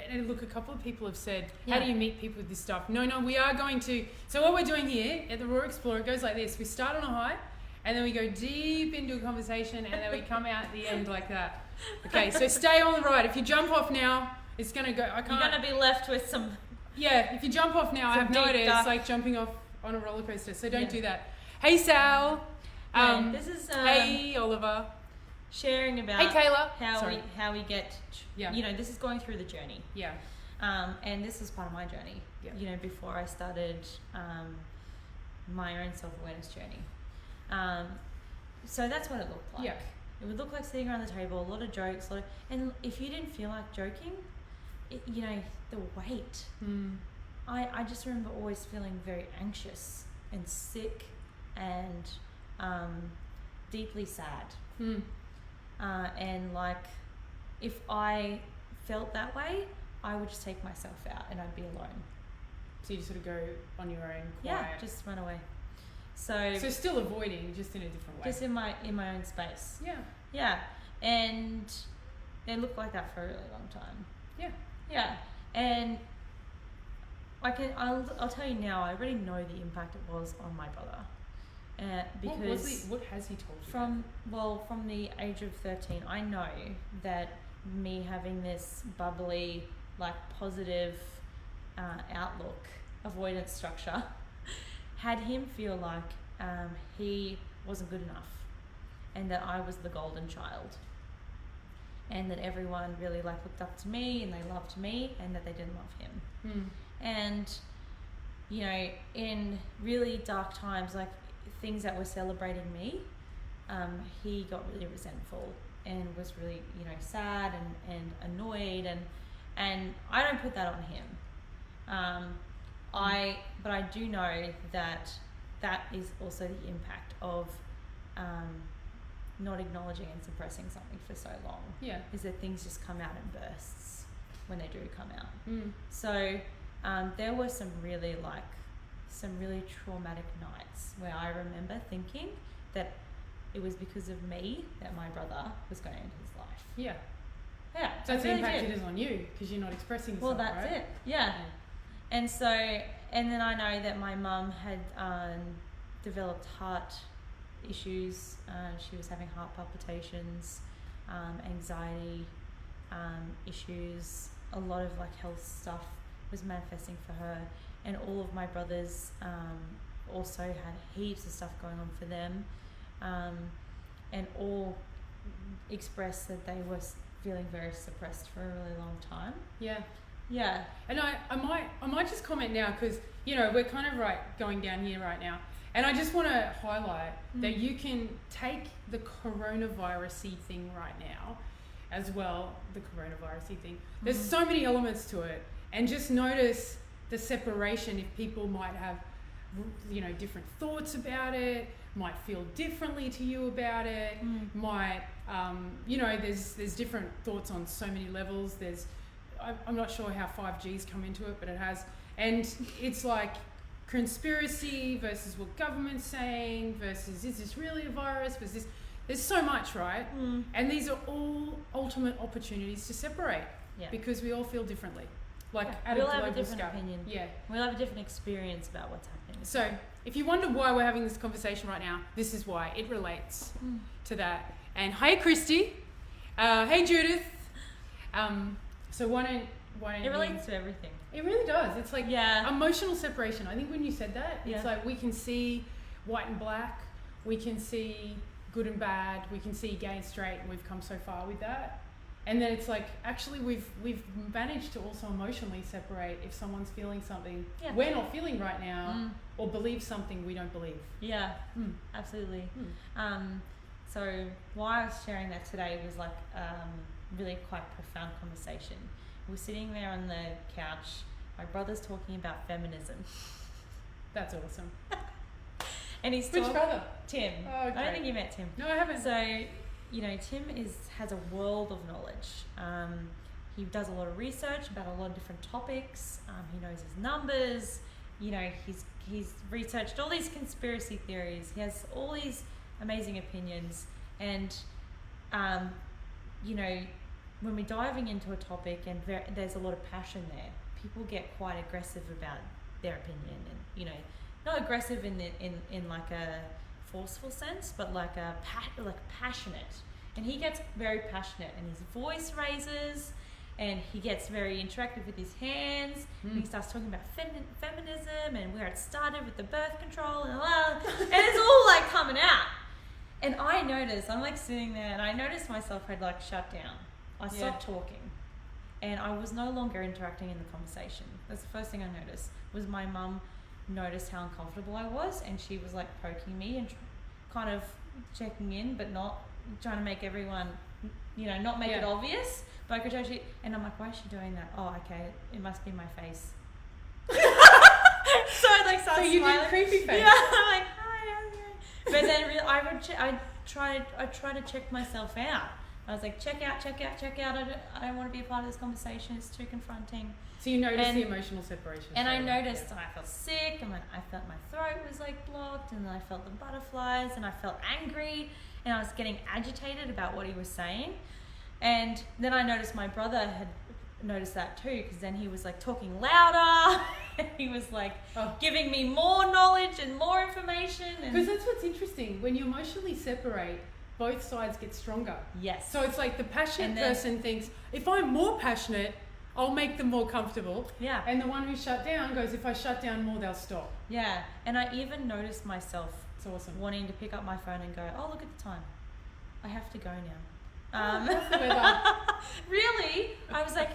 and look, a couple of people have said, how do you meet people with this stuff? No, we are going to. So what we're doing here at the Raw Explorer, it goes like this. We start on a high, and then we go deep into a conversation, and then we come out at the end like that. Okay, so stay on the ride. If you jump off now, it's going to go. I can't. You're going to be left with some. Yeah, if you jump off now, I have no idea. It's like jumping off on a roller coaster, so don't do that. Hey, Sal. This is hey, Oliver. Sharing about hey, Kayla. how we get, this is going through the journey. Yeah. And this was part of my journey. Yeah. Before I started my own self-awareness journey. So that's what it looked like. Yeah. It would look like sitting around the table, a lot of jokes, and if you didn't feel like joking, the weight. I just remember always feeling very anxious and sick and deeply sad. And like, if I felt that way, I would just take myself out and I'd be alone. So you sort of go on your own, quiet. Yeah, just run away. So still avoiding, just in a different way. Just in my own space. Yeah. Yeah, and it looked like that for a really long time. Yeah. Yeah, and I'll tell you now, I already know the impact it was on my brother. Because what has he told you? From the age of 13, I know that me having this bubbly, like, positive outlook, avoidance structure, had him feel like he wasn't good enough, and that I was the golden child, and that everyone really looked up to me and they loved me, and that they didn't love him. And in really dark times, like things that were celebrating me, he got really resentful and was really sad and annoyed, and I don't put that on him. But I do know that is also the impact of not acknowledging and suppressing something for so long. Yeah. Is that things just come out in bursts when they do come out. So there were some really traumatic nights where I remember thinking that it was because of me that my brother was going into his life. Yeah. Yeah. So that's the impact it is on you, because you're not expressing yourself. Well, that's right? it. Yeah. And then I know that my mum had developed heart issues. She was having heart palpitations, anxiety issues. A lot of health stuff was manifesting for her, and all of my brothers also had heaps of stuff going on for them, and all expressed that they were feeling very suppressed for a really long time. Yeah. And I might just comment now, because we're kind of going down here right now, and I just want to highlight that you can take the coronavirus-y thing right now as well. The coronavirus-y thing. There's so many elements to it, and just notice the separation. If people might have different thoughts about it, might feel differently to you about it, might there's different thoughts on so many levels. I'm not sure how 5G's come into it, but it has. And it's like conspiracy versus what government's saying versus, is this really a virus? There's so much, right? And these are all ultimate opportunities to separate, because we all feel differently. We'll have a different opinion. Yeah. We'll have a different experience about what's happening. So if you wonder why we're having this conversation right now, this is why. It relates to that. And hey, Christy. Hey, Judith. So why don't why don't It relates to everything. It really does. It's like Yeah. emotional separation. I think when you said that, Yeah. it's like we can see white and black, we can see good and bad, we can see gay and straight, and we've come so far with that. And then it's like, actually, we've managed to also emotionally separate if someone's feeling something we're not feeling right now, or believe something we don't believe. Yeah, absolutely. So why I was sharing that today was like really quite profound conversation. We're sitting there on the couch. My brother's talking about feminism. That's awesome. And he's Which brother? Tim. Oh, okay. I don't think you met Tim. No, I haven't. So, you know, Tim has a world of knowledge. He does a lot of research about a lot of different topics. He knows his numbers. You know, he's researched all these conspiracy theories. He has all these amazing opinions. And, you know, when we're diving into a topic and there's a lot of passion there, people get quite aggressive about their opinion, and, you know, not aggressive in like a forceful sense, but like passionate. And he gets very passionate, and his voice raises, and he gets very interactive with his hands, and he starts talking about feminism and where it started with the birth control and it's all like coming out. And I noticed, I'm like sitting there, and I noticed myself had like shut down. I stopped talking, and I was no longer interacting in the conversation. That's the first thing I noticed. Was my mum noticed how uncomfortable I was, and she was like poking me and kind of checking in, but not trying to make everyone, you know, not make it obvious. But I could actually, and I'm like, why is she doing that? Oh, okay, it must be my face. So I like started so you smiling. did creepy face. Yeah, I'm like, hi, okay. But then I tried to check myself out. I was like, check out. I don't want to be a part of this conversation. It's too confronting. So you noticed the emotional separation. And I noticed, and I felt sick, and I felt my throat was like blocked, and then I felt the butterflies, and I felt angry, and I was getting agitated about what he was saying. And then I noticed my brother had noticed that too, because then he was like talking louder. He was like giving me more knowledge and more information. Because that's what's interesting. When you emotionally separate, both sides get stronger. Yes. So it's like the passionate person thinks, if I'm more passionate, I'll make them more comfortable. Yeah. And the one who shut down goes, if I shut down more, they'll stop. Yeah. And I even noticed myself It's awesome. wanting to pick up my phone and go, oh, look at the time. I have to go now. What's the weather? Really? I was like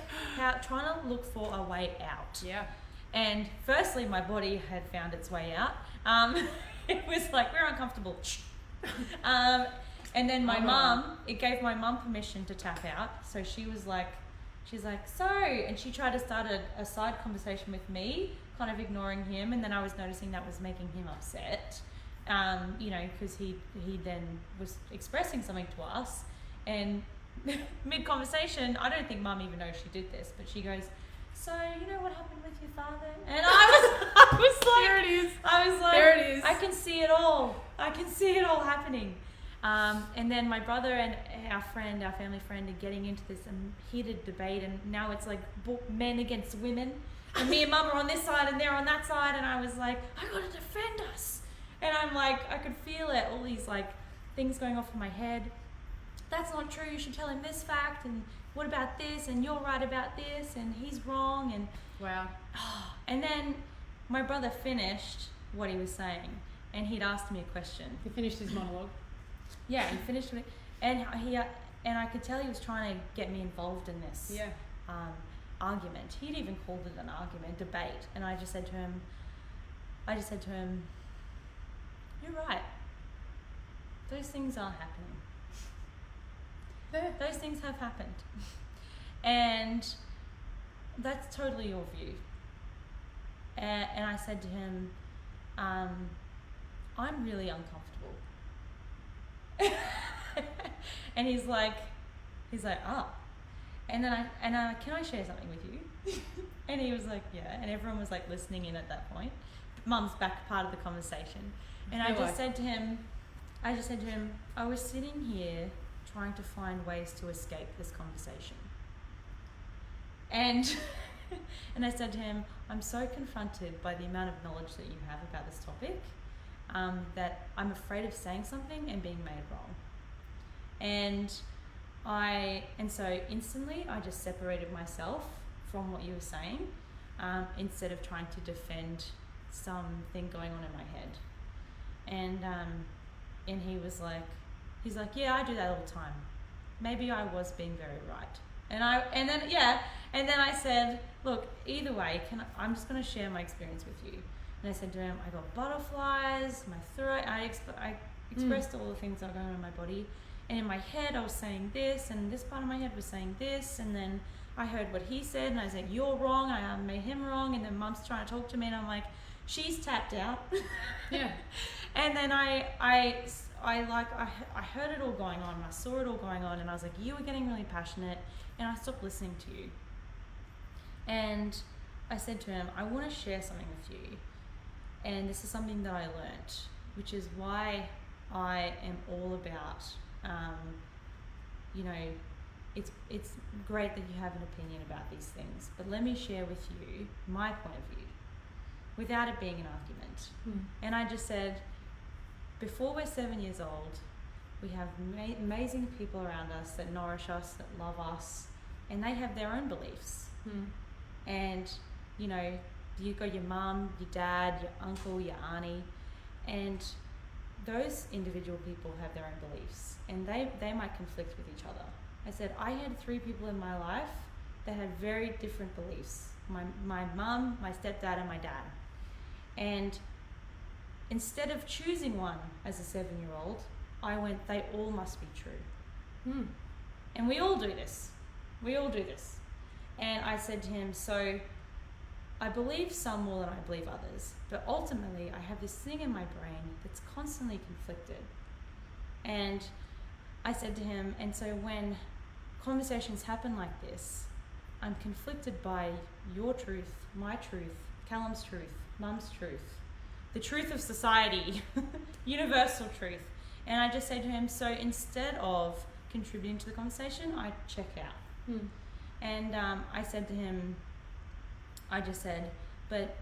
trying to look for a way out. Yeah. And firstly, my body had found its way out. It was like, we're uncomfortable. And then my mum, it gave my mum permission to tap out. So she's like, so, and she tried to start a side conversation with me, kind of ignoring him. And then I was noticing that was making him upset, you know, because he then was expressing something to us. And mid-conversation, I don't think Mum even knows she did this, but she goes, so, you know what happened with your father? And I was like, there it is. I was like, there it is. I can see it all. I can see it all happening. And then my brother and our family friend, are getting into this heated debate, and now it's like men against women. And me and Mum are on this side, and they're on that side, and I was like, I gotta defend us. And I'm like, I could feel it, all these like things going off in my head. That's not true, you should tell him this fact, and what about this, and you're right about this, and he's wrong, and wow. And then my brother finished what he was saying, and he'd asked me a question. He finished his monologue. Yeah, he finished it, and I could tell he was trying to get me involved in this argument. He'd even called it an argument, debate, and I just said to him, you're right. Those things are happening. Those things have happened. And that's totally your view. And I said to him, I'm really uncomfortable. And he's like, oh. And then I can I share something with you? And he was like, yeah. And everyone was like listening in at that point. Mum's back part of the conversation. And I just said to him, I was sitting here trying to find ways to escape this conversation. And I said to him, I'm so confronted by the amount of knowledge that you have about this topic, that I'm afraid of saying something and being made wrong. And so instantly I just separated myself from what you were saying, instead of trying to defend something going on in my head. And he's like, yeah, I do that all the time. Maybe I was being very right. And then I said, look, either way, I'm just going to share my experience with you. And I said to him, I got butterflies, my throat. I expressed all the things that are going on in my body. And in my head, I was saying this, and this part of my head was saying this. And then I heard what he said, and I said, you're wrong. I made him wrong. And then Mum's trying to talk to me, and I'm like, she's tapped out. Yeah. And then I heard it all going on, and I saw it all going on, and I was like, you were getting really passionate, and I stopped listening to you. And I said to him, I want to share something with you, and this is something that I learnt, which is why I am all about, it's great that you have an opinion about these things, but let me share with you my point of view, without it being an argument. And I just said, before we're 7 years old, we have amazing people around us that nourish us, that love us, and they have their own beliefs. And, you've got your mum, your dad, your uncle, your auntie, and those individual people have their own beliefs, and they might conflict with each other. I said, I had 3 people in my life that had very different beliefs. My mum, my stepdad, and my dad. And instead of choosing one as a 7-year-old, I went, they all must be true. And we all do this. And I said to him, so I believe some more than I believe others, but ultimately I have this thing in my brain that's constantly conflicted. And I said to him, and so when conversations happen like this, I'm conflicted by your truth, my truth, Callum's truth, Mum's truth, the truth of society, universal truth. And I just said to him, so instead of contributing to the conversation, I check out. And I said to him, I just said, but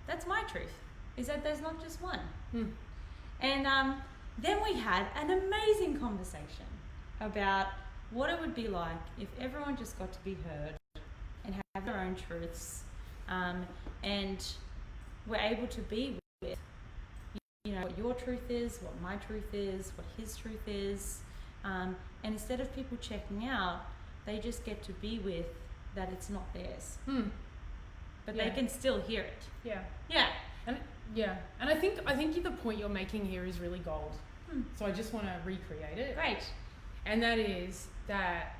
that's my truth, is that there's not just one. And then we had an amazing conversation about what it would be like if everyone just got to be heard and have their own truths, and we're able to be with, what your truth is, what my truth is, what his truth is, and instead of people checking out, they just get to be with that it's not theirs, but they can still hear it. And I think the point you're making here is really gold. So I just want to recreate it. Great. And that is that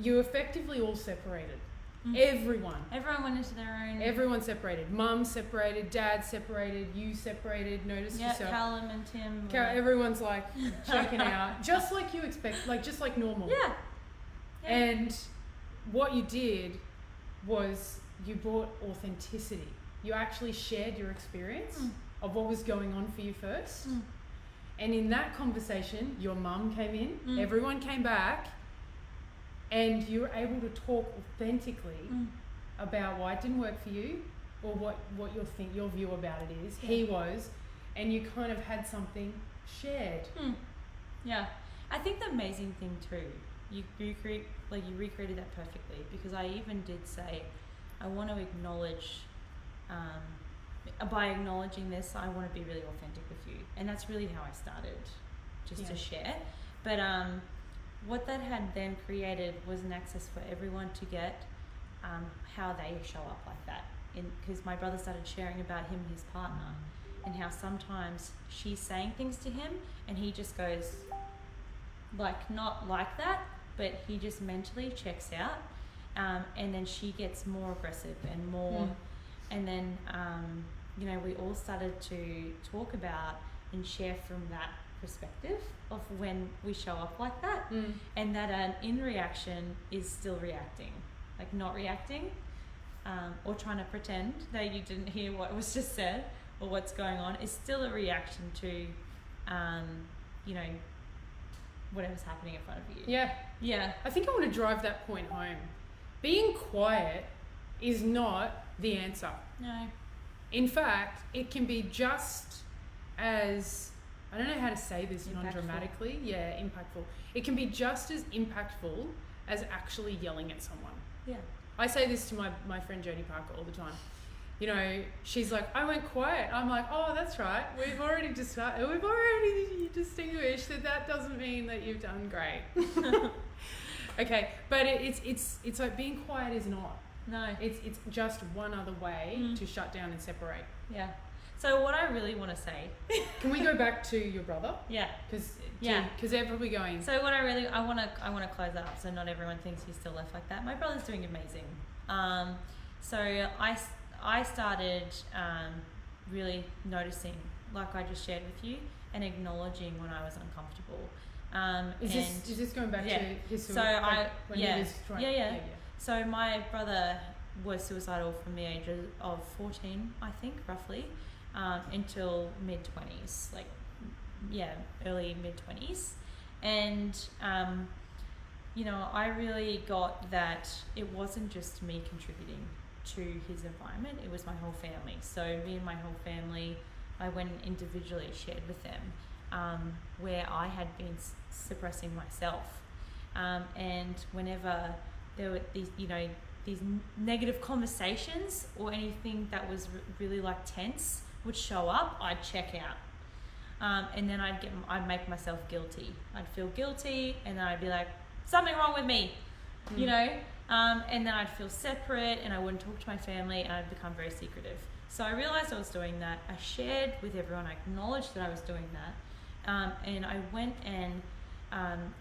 you effectively all separated. Everyone went into their own. Everyone separated. Mum separated, dad separated, you separated. Notice yourself. Callum and Tim. Everyone's like checking out, just like you expect, just like normal. Yeah. And what you did was you brought authenticity. You actually shared your experience of what was going on for you first. And in that conversation, your mum came in, everyone came back, and you were able to talk authentically about why it didn't work for you, or what your view about it is. He was, and you kind of had something shared. Yeah, I think the amazing thing too, you recreated that perfectly, because I even did say, I want to acknowledge, by acknowledging this, I want to be really authentic with you, and that's really how I started, to share. But what that had then created was an access for everyone to get how they show up like that. Because my brother started sharing about him and his partner, and how sometimes she's saying things to him and he just goes, not like that, but he just mentally checks out, and then she gets more aggressive and more, and then we all started to talk about and share from that perspective of when we show up like that, and that an in reaction is still reacting, not reacting, or trying to pretend that you didn't hear what was just said or what's going on, is still a reaction to whatever's happening in front of you. Yeah. I think I want to drive that point home. Being quiet is not the answer. No. In fact, it can be just as, I don't know how to say this non-dramatically. Impactful. It can be just as impactful as actually yelling at someone. Yeah. I say this to my friend Jodie Parker all the time. You know, she's like, I went quiet. I'm like, oh, that's right. We've already distinguished that doesn't mean that you've done great. Okay, but it's like being quiet is not. No. It's just one other way to shut down and separate. Yeah. So what I really want to say. Can we go back to your brother? Yeah. Because Yeah. they're probably going. So what I want to close that up so not everyone thinks he's still left like that. My brother's doing amazing. So I started really noticing, like I just shared with you, and acknowledging when I was uncomfortable. Is this going back to his suicide? Yeah. So my brother was suicidal from the age of 14, I think, roughly, until mid-20s, early mid-20s. And, I really got that it wasn't just me contributing to his environment, it was my whole family. So me and my whole family, I went and individually shared with them where I had been suppressing myself. And whenever there were these negative conversations or anything that was really like tense would show up, I'd check out. And then I'd make myself guilty. I'd feel guilty, and then I'd be like, something wrong with me, and then I'd feel separate, and I wouldn't talk to my family, and I'd become very secretive. So I realized I was doing that. I shared with everyone. I acknowledged that I was doing that, and I went and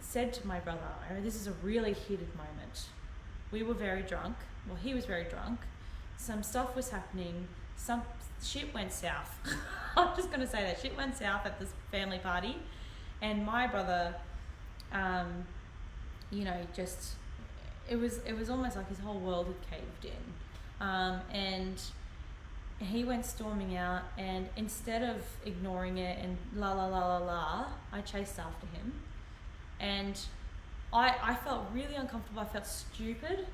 said to my brother, this is a really heated moment. We were very drunk. Well, he was very drunk. Some stuff was happening. Some shit went south. I'm just going to say that. Shit went south at this family party. And my brother, it was almost like his whole world had caved in. And he went storming out, and instead of ignoring it and la la la la la, I chased after him. And I felt really uncomfortable. I felt stupid.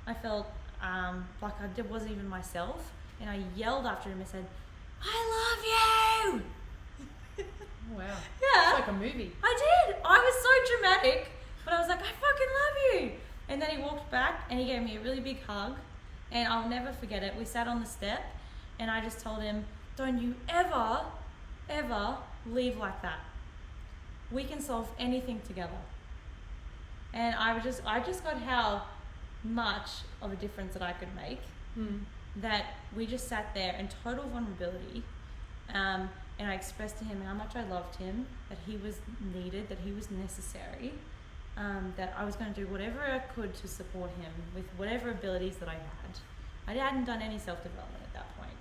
I felt like I wasn't even myself. And I yelled after him and said, I love you! Wow. Yeah. It's like a movie. I did. I was so dramatic, but I was like, I fucking love you. And then he walked back and he gave me a really big hug. And I'll never forget it. We sat on the step and I just told him, don't you ever, ever leave like that. We can solve anything together. And I just got how much of a difference that I could make. That we just sat there in total vulnerability, and I expressed to him how much I loved him, that he was needed, that he was necessary, that I was going to do whatever I could to support him with whatever abilities that I had. I hadn't done any self-development at that point.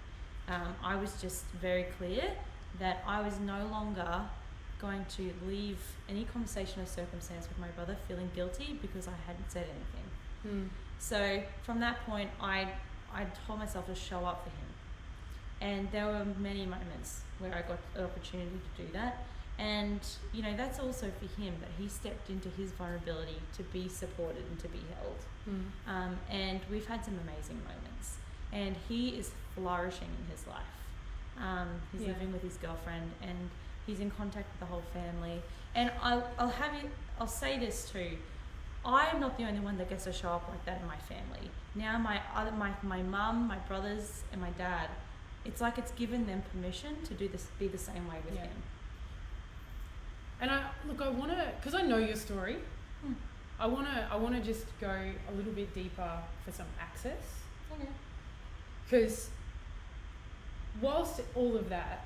I was just very clear that I was no longer going to leave any conversation or circumstance with my brother feeling guilty because I hadn't said anything. So from that point, I told myself to show up for him. And there were many moments where I got an opportunity to do that. And, that's also for him, that he stepped into his vulnerability to be supported and to be held. And we've had some amazing moments. And he is flourishing in his life. He's living with his girlfriend, and he's in contact with the whole family. And I'll say this too. I'm not the only one that gets to show up like that in my family. Now my mum, my brothers, and my dad, it's like it's given them permission to be the same way with him. And I want to, because I know your story, I want to just go a little bit deeper for some access. Okay. Because whilst all of that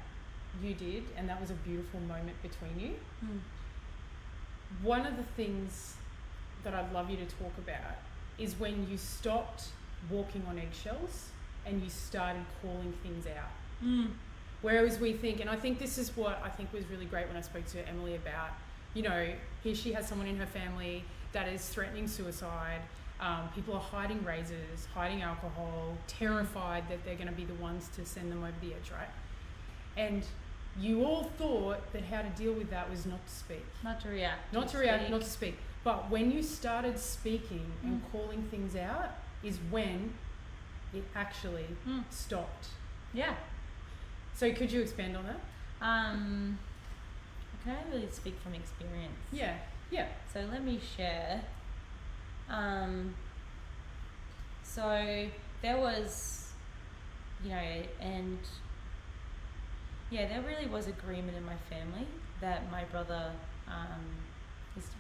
you did, and that was a beautiful moment between you, one of the things that I'd love you to talk about is when you stopped walking on eggshells and you started calling things out. Whereas we think, and I think this is what I think was really great when I spoke to Emily about, here she has someone in her family that is threatening suicide. People are hiding razors, hiding alcohol, terrified that they're going to be the ones to send them over the edge, right? And you all thought that how to deal with that was not to speak. Not to react. Not to speak. But when you started speaking and calling things out is when it actually stopped. Yeah. So could you expand on that? I can really speak from experience. Yeah. So let me share. So there was, you know, and yeah, there really was agreement in my family that my brother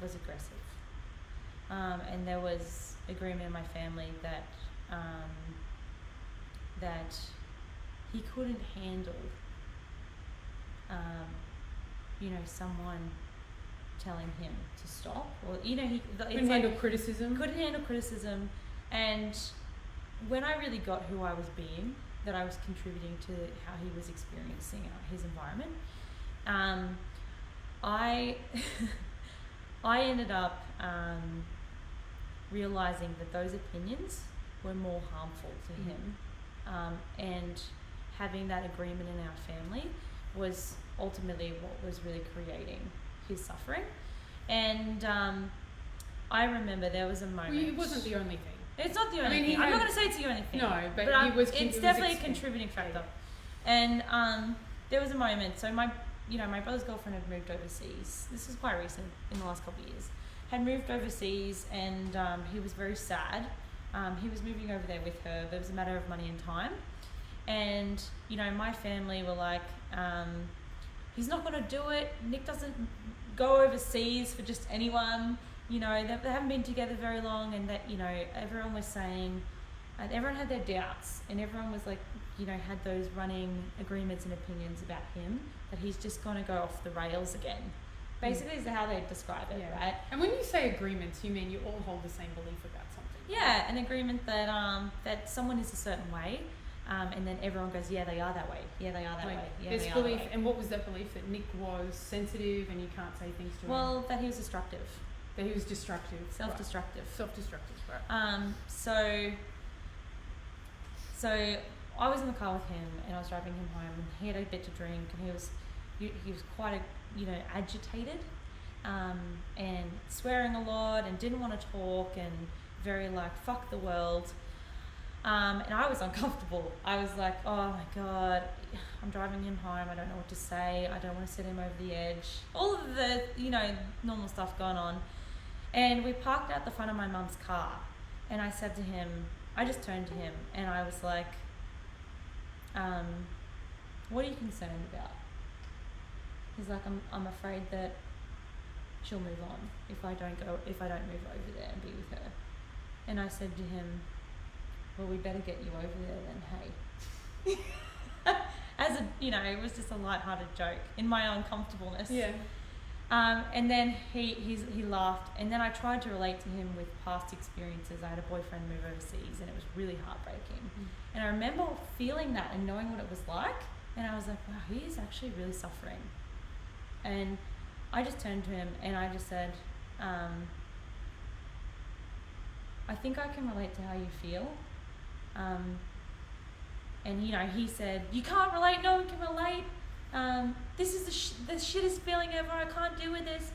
was aggressive. And there was agreement in my family that that he couldn't handle, you know, someone telling him to stop, or you know, Couldn't handle criticism. Couldn't handle criticism, and when I really got who I was being, that I was contributing to how he was experiencing his environment, I I ended up realizing that those opinions were more harmful to him, and having that agreement in our family was ultimately what was really creating his suffering. And I remember there was a moment. Well, it wasn't the only thing. It's not the only thing. I'm not going to say it's the only thing. No, but it's definitely a contributing factor. And there was a moment. So my brother's girlfriend had moved overseas. This is quite recent, in the last couple of years. Had moved overseas, and he was very sad. He was moving over there with her. There was a matter of money and time. And you know, my family were like, he's not going to do it. Nick doesn't go overseas for just anyone. You know, they haven't been together very long, and that, you know, everyone was saying, and everyone had their doubts, and everyone was like, you know, had those running agreements and opinions about him, that he's just going to go off the rails again. Basically, is how they describe it, yeah. right? And when you say agreements, you mean you all hold the same belief about something? Yeah, an agreement that that someone is a certain way, and then everyone goes, yeah, they are that way. Yeah, they are that way. Yeah, there's they are belief, that way. and what was that belief? That Nick was sensitive and you can't say things to him? Well, that he was destructive. That he was destructive. Self-destructive. Right. Self-destructive, right. So I was in the car with him, and I was driving him home, and he had a bit to drink, and he was quite agitated, and swearing a lot, and didn't want to talk, and very like, fuck the world. And I was uncomfortable. I was like, oh my God, I'm driving him home. I don't know what to say. I don't want to set him over the edge. All of the, normal stuff going on. And we parked out the front of my mum's car. And I said to him, I just turned to him and I was like, what are you concerned about? He's like, I'm afraid that she'll move on if I don't move over there and be with her. And I said to him, well, we better get you over there then, hey. As it was just a lighthearted joke in my uncomfortableness. Yeah. And then he laughed, and then I tried to relate to him with past experiences. I had a boyfriend move overseas, and it was really heartbreaking. And I remember feeling that and knowing what it was like, and I was like, wow, he is actually really suffering. And I just turned to him and I just said, I think I can relate to how you feel. And he said, you can't relate, no one can relate. This is the shittest feeling ever, I can't deal with this.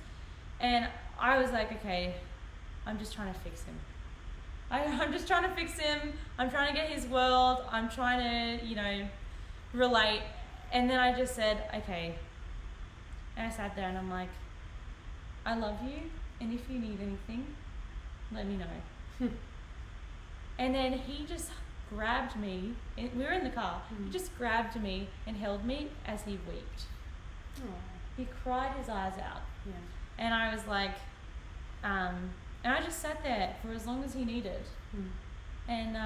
And I was like, okay, I'm just trying to fix him. I'm just trying to fix him. I'm trying to get his world. I'm trying to, relate. And then I just said, okay. And I sat there and I'm like, I love you. And if you need anything, let me know. And then he just grabbed me. We were in the car. He just grabbed me and held me as he wept. Aww. He cried his eyes out. Yeah. And I was like, and I just sat there for as long as he needed. And,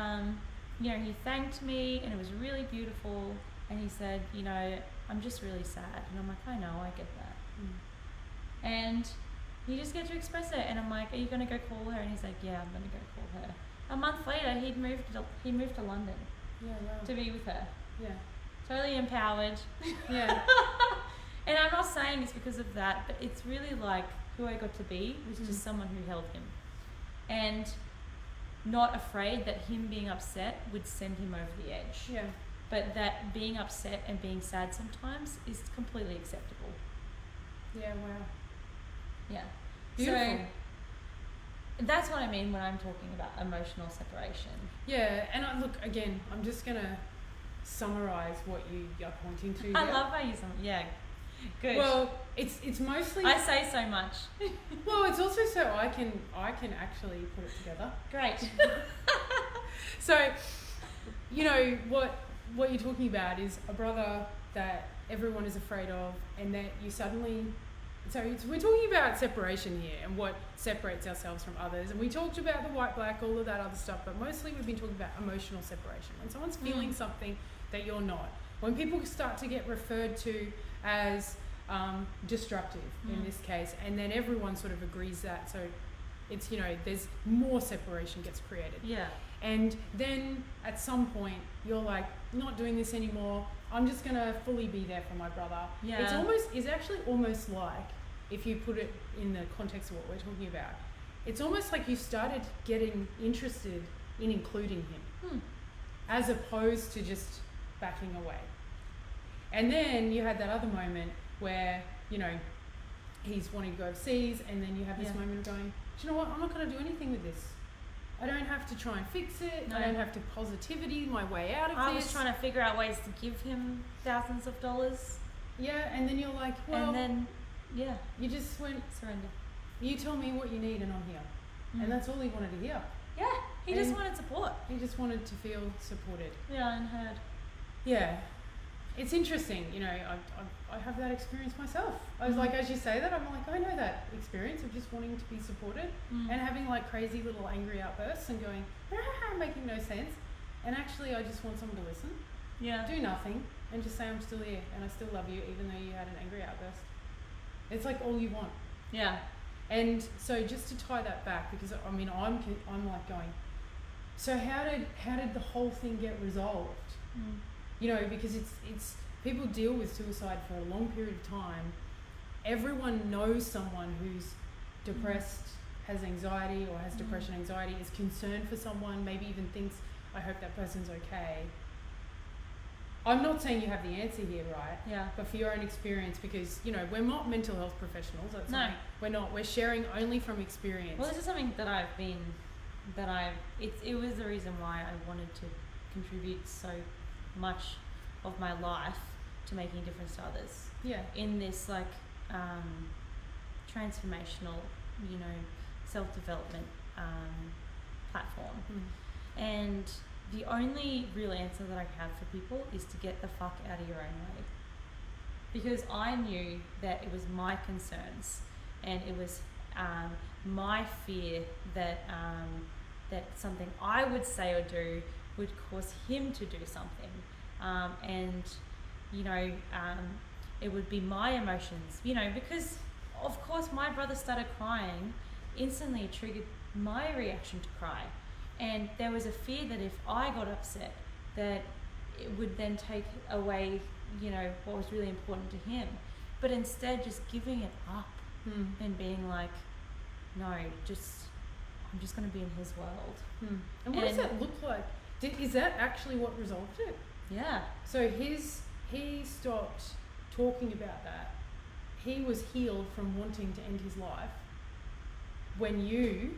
he thanked me and it was really beautiful. And he said, I'm just really sad. And I'm like, I know, I get that. And you just get to express it. And I'm like, are you going to go call her? And he's like, yeah, I'm going to go call her. A month later, he moved to London. Yeah, wow. To be with her. Yeah. Totally empowered. Yeah. And I'm not saying it's because of that, but it's really like who I got to be was just someone who held him. And not afraid that him being upset would send him over the edge. Yeah. But that being upset and being sad sometimes is completely acceptable. Yeah, wow. Yeah. Beautiful. So that's what I mean when I'm talking about emotional separation. Yeah, and again, I'm just going to summarize what you're pointing to. I love how you yeah. Good. Well, it's mostly I say so much. Well, it's also so I can actually put it together. Great. So, what you're talking about is a brother that everyone is afraid of, and that you suddenly. So we're talking about separation here and what separates ourselves from others. And we talked about the white, black, all of that other stuff, but mostly we've been talking about emotional separation. When someone's feeling something that you're not. When people start to get referred to as destructive in this case, and then everyone sort of agrees that. So it's, there's more separation gets created. Yeah. And then at some point you're like, not doing this anymore. I'm just going to fully be there for my brother. Yeah. It's actually almost like, if you put it in the context of what we're talking about, it's almost like you started getting interested in including him as opposed to just backing away. And then you had that other moment where, he's wanting to go overseas, and then you have this moment of going, do you know what? I'm not going to do anything with this. I don't have to try and fix it. No. I don't have to positivity my way out of this. I was trying to figure out ways to give him thousands of dollars. Yeah, and then you're like, well... And then, you just went... Surrender. You tell me what you need and I'm here. And that's all he wanted to hear. Yeah, he just wanted support. He just wanted to feel supported. Yeah, and heard. Yeah. It's interesting, I have that experience myself. I was like, as you say that, I'm like, I know that experience of just wanting to be supported and having like crazy little angry outbursts and going, making no sense. And actually, I just want someone to listen, do nothing, and just say, I'm still here and I still love you, even though you had an angry outburst. It's like all you want. Yeah. And so just to tie that back, because I'm like going, so how did the whole thing get resolved? Because it's people deal with suicide for a long period of time. Everyone knows someone who's depressed, has anxiety or has depression, anxiety, is concerned for someone, maybe even thinks, I hope that person's okay. I'm not saying you have the answer here, right? Yeah. But for your own experience, because, we're not mental health professionals. That's we're not. We're sharing only from experience. Well, this is something that it was the reason why I wanted to contribute so much of my life to making a difference to others. Yeah. In this transformational, self-development platform. And the only real answer that I have for people is to get the fuck out of your own way. Because I knew that it was my concerns and it was my fear that that something I would say or do would cause him to do something. It would be my emotions, because of course my brother started crying, instantly it triggered my reaction to cry. And there was a fear that if I got upset, that it would then take away, what was really important to him. But instead just giving it up and being like, no, I'm just going to be in his world. And what does that look like? Is that actually what resolved it? Yeah. So he stopped talking about that. He was healed from wanting to end his life when you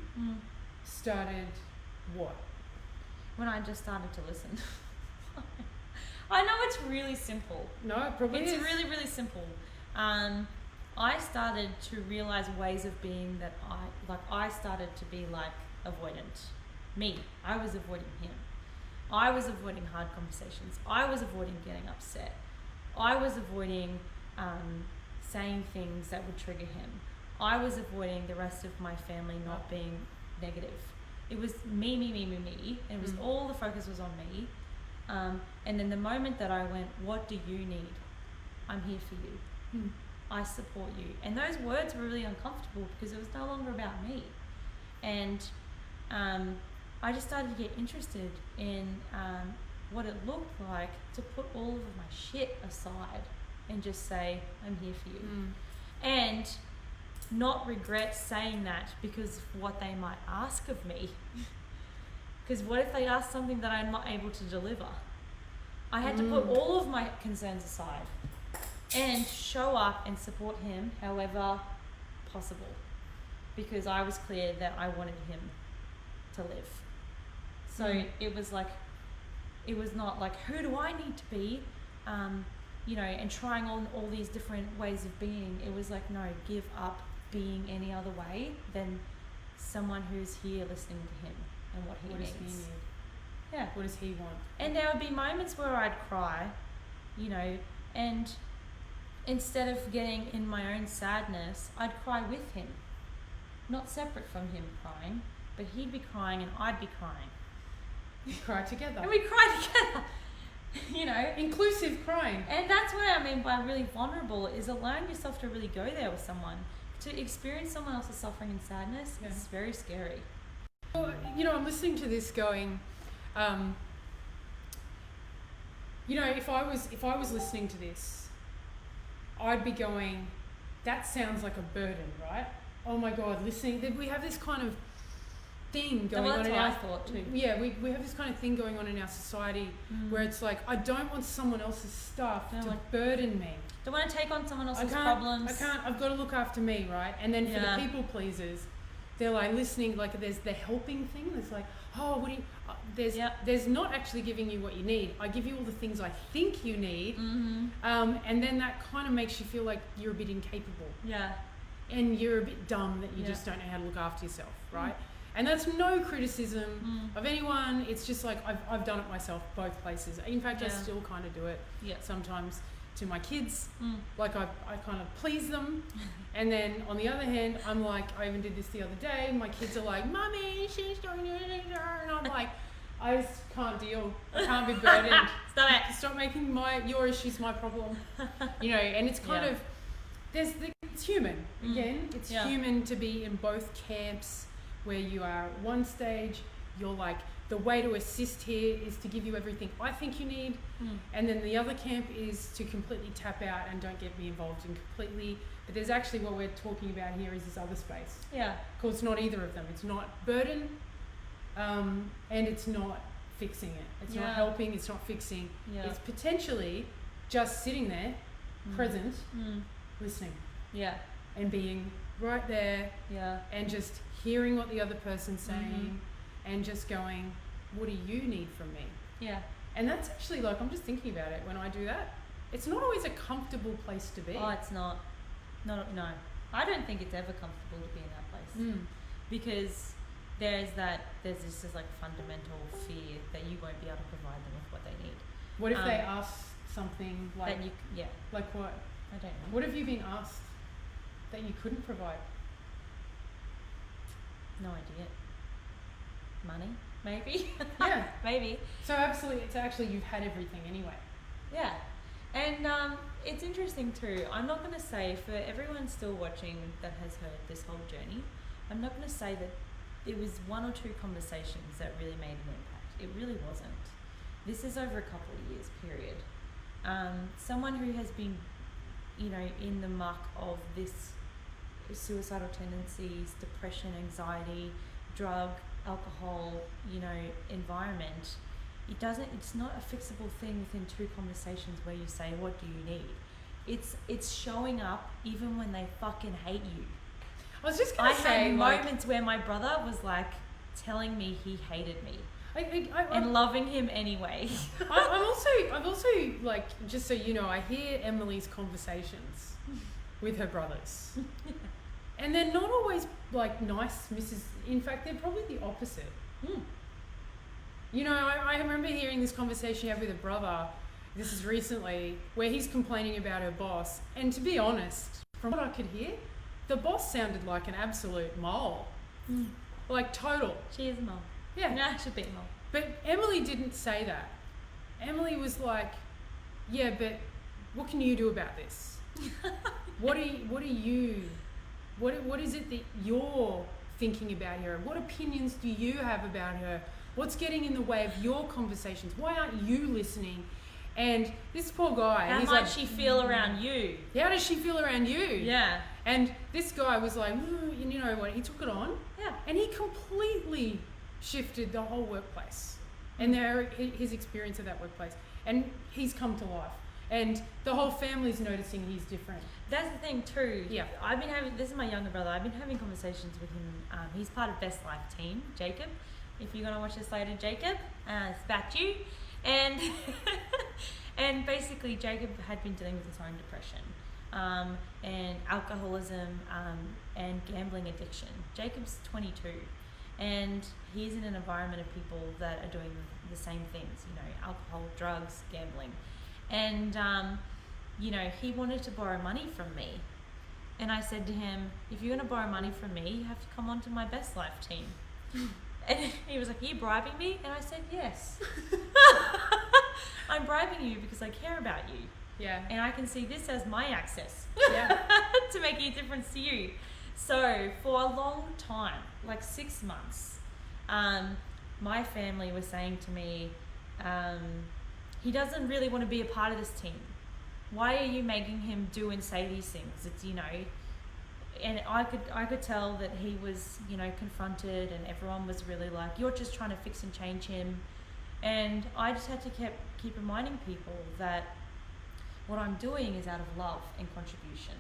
started what? When I just started to listen. I know it's really simple. No, it probably is. It's really, really simple. I started to realize ways of being that I started to be like avoidant. I was avoiding him. I was avoiding hard conversations. I was avoiding getting upset. I was avoiding saying things that would trigger him. I was avoiding the rest of my family not being negative. It was me. And it was all the focus was on me. And then the moment that I went, what do you need? I'm here for you. I support you. And those words were really uncomfortable because it was no longer about me. And I just started to get interested in what it looked like to put all of my shit aside and just say, I'm here for you. And not regret saying that because of what they might ask of me. Because what if they ask something that I'm not able to deliver? I had to put all of my concerns aside and show up and support him however possible, because I was clear that I wanted him to live. So it was not like, who do I need to be? And trying on all these different ways of being. It was like, no, give up being any other way than someone who's here listening to him and what he needs. Yeah. What does he want? And there would be moments where I'd cry, you know, and instead of getting in my own sadness, I'd cry with him. Not separate from him crying, but he'd be crying and I'd be crying. You cry together. And we'd cry together, you know. Inclusive crying. And that's what I mean by really vulnerable, is allowing yourself to really go there with someone. To experience someone else's suffering and sadness is very scary. Well, you know, I'm listening to this going, you know, if I was listening to this, I'd be going, that sounds like a burden, right? Oh my God, listening. We have this kind of thing going on in our thought too. Yeah, we have this kind of thing going on in our society where it's like, I don't want someone else's stuff to burden me. Don't want to take on someone else's problems. I've got to look after me, right? And then for the people pleasers, they're like listening, like there's the helping thing. There's like, oh, what do you, there's not actually giving you what you need. I give you all the things I think you need. And then that kind of makes you feel like you're a bit incapable. Yeah. And you're a bit dumb that you just don't know how to look after yourself, right? And that's no criticism of anyone. It's just like I've done it myself both places. In fact, I still kind of do it sometimes to my kids. Like I kind of please them. And then on the other hand, I'm like, I even did this the other day. My kids are like, Mummy, she's doing it. And I'm like, I just can't deal. I can't be burdened. Stop it. Stop making your issues my problem. You know, and it's kind of, it's human. Again, it's human to be in both camps, where you are at one stage, you're like, the way to assist here is to give you everything I think you need. And then the other camp is to completely tap out and don't get me involved in completely. But there's actually, what we're talking about here is this other space. Yeah. Because it's not either of them. It's not burden, and it's not fixing it. It's not helping, it's not fixing. It's potentially just sitting there, present, listening. Yeah. And being right there. Yeah. And just hearing what the other person's saying and just going, what do you need from me? Yeah. And that's actually, like, I'm just thinking about it when I do that. It's not always a comfortable place to be. Oh, it's not. No. I don't think it's ever comfortable to be in that place. Because there's this like fundamental fear that you won't be able to provide them with what they need. What if they ask something like, like what? I don't know. What have you been asked that you couldn't provide? No idea. Money, maybe. Yeah. Maybe. So absolutely, it's actually, you've had everything anyway. Yeah. And it's interesting too. I'm not going to say, for everyone still watching that has heard this whole journey, I'm not going to say that it was one or two conversations that really made an impact. It really wasn't. This is over a couple of years, period. Someone who has been, you know, in the muck of this suicidal tendencies, depression, anxiety, drug, alcohol, you know, environment, it's not a fixable thing within two conversations where you say, what do you need? It's showing up even when they fucking hate you. I was just gonna say, I had moments where my brother was like telling me he hated me. And loving him anyway. I've also, like, just so you know, I hear Emily's conversations with her brothers. And they're not always like nice in fact, they're probably the opposite. You know, I remember hearing this conversation you have with a brother, this is recently, where he's complaining about her boss. And to be honest, from what I could hear, the boss sounded like an absolute mole. Like total. She is a mole. Yeah. No, she's a big mole. But Emily didn't say that. Emily was like, yeah, but what can you do about this? What is it that you're thinking about her? What opinions do you have about her? What's getting in the way of your conversations? Why aren't you listening? And this poor guy. How might she feel around you? How does she feel around you? Yeah. And this guy was like, you know what? He took it on. Yeah. And he completely shifted the whole workplace and his experience of that workplace. And he's come to life. And the whole family's noticing he's different. That's the thing too. Yeah. This is my younger brother. I've been having conversations with him. He's part of BestLife team, Jacob. If you're going to watch this later, Jacob, it's about you. And and basically Jacob had been dealing with his own depression and alcoholism and gambling addiction. Jacob's 22 And he's in an environment of people that are doing the same things, you know, alcohol, drugs, gambling. And, you know, he wanted to borrow money from me. And I said to him, if you're going to borrow money from me, you have to come onto my BestLife team. And he was like, are you bribing me? And I said, yes. I'm bribing you because I care about you. Yeah. And I can see this as my access Yeah. to making a difference to you. So for a long time, like 6 months, my family was saying to me, he doesn't really want to be a part of this team. Why are you making him do and say these things? It's, you know, and I could tell that he was, you know, confronted, and everyone was really like, you're just trying to fix and change him. And I just had to keep reminding people that what I'm doing is out of love and contribution.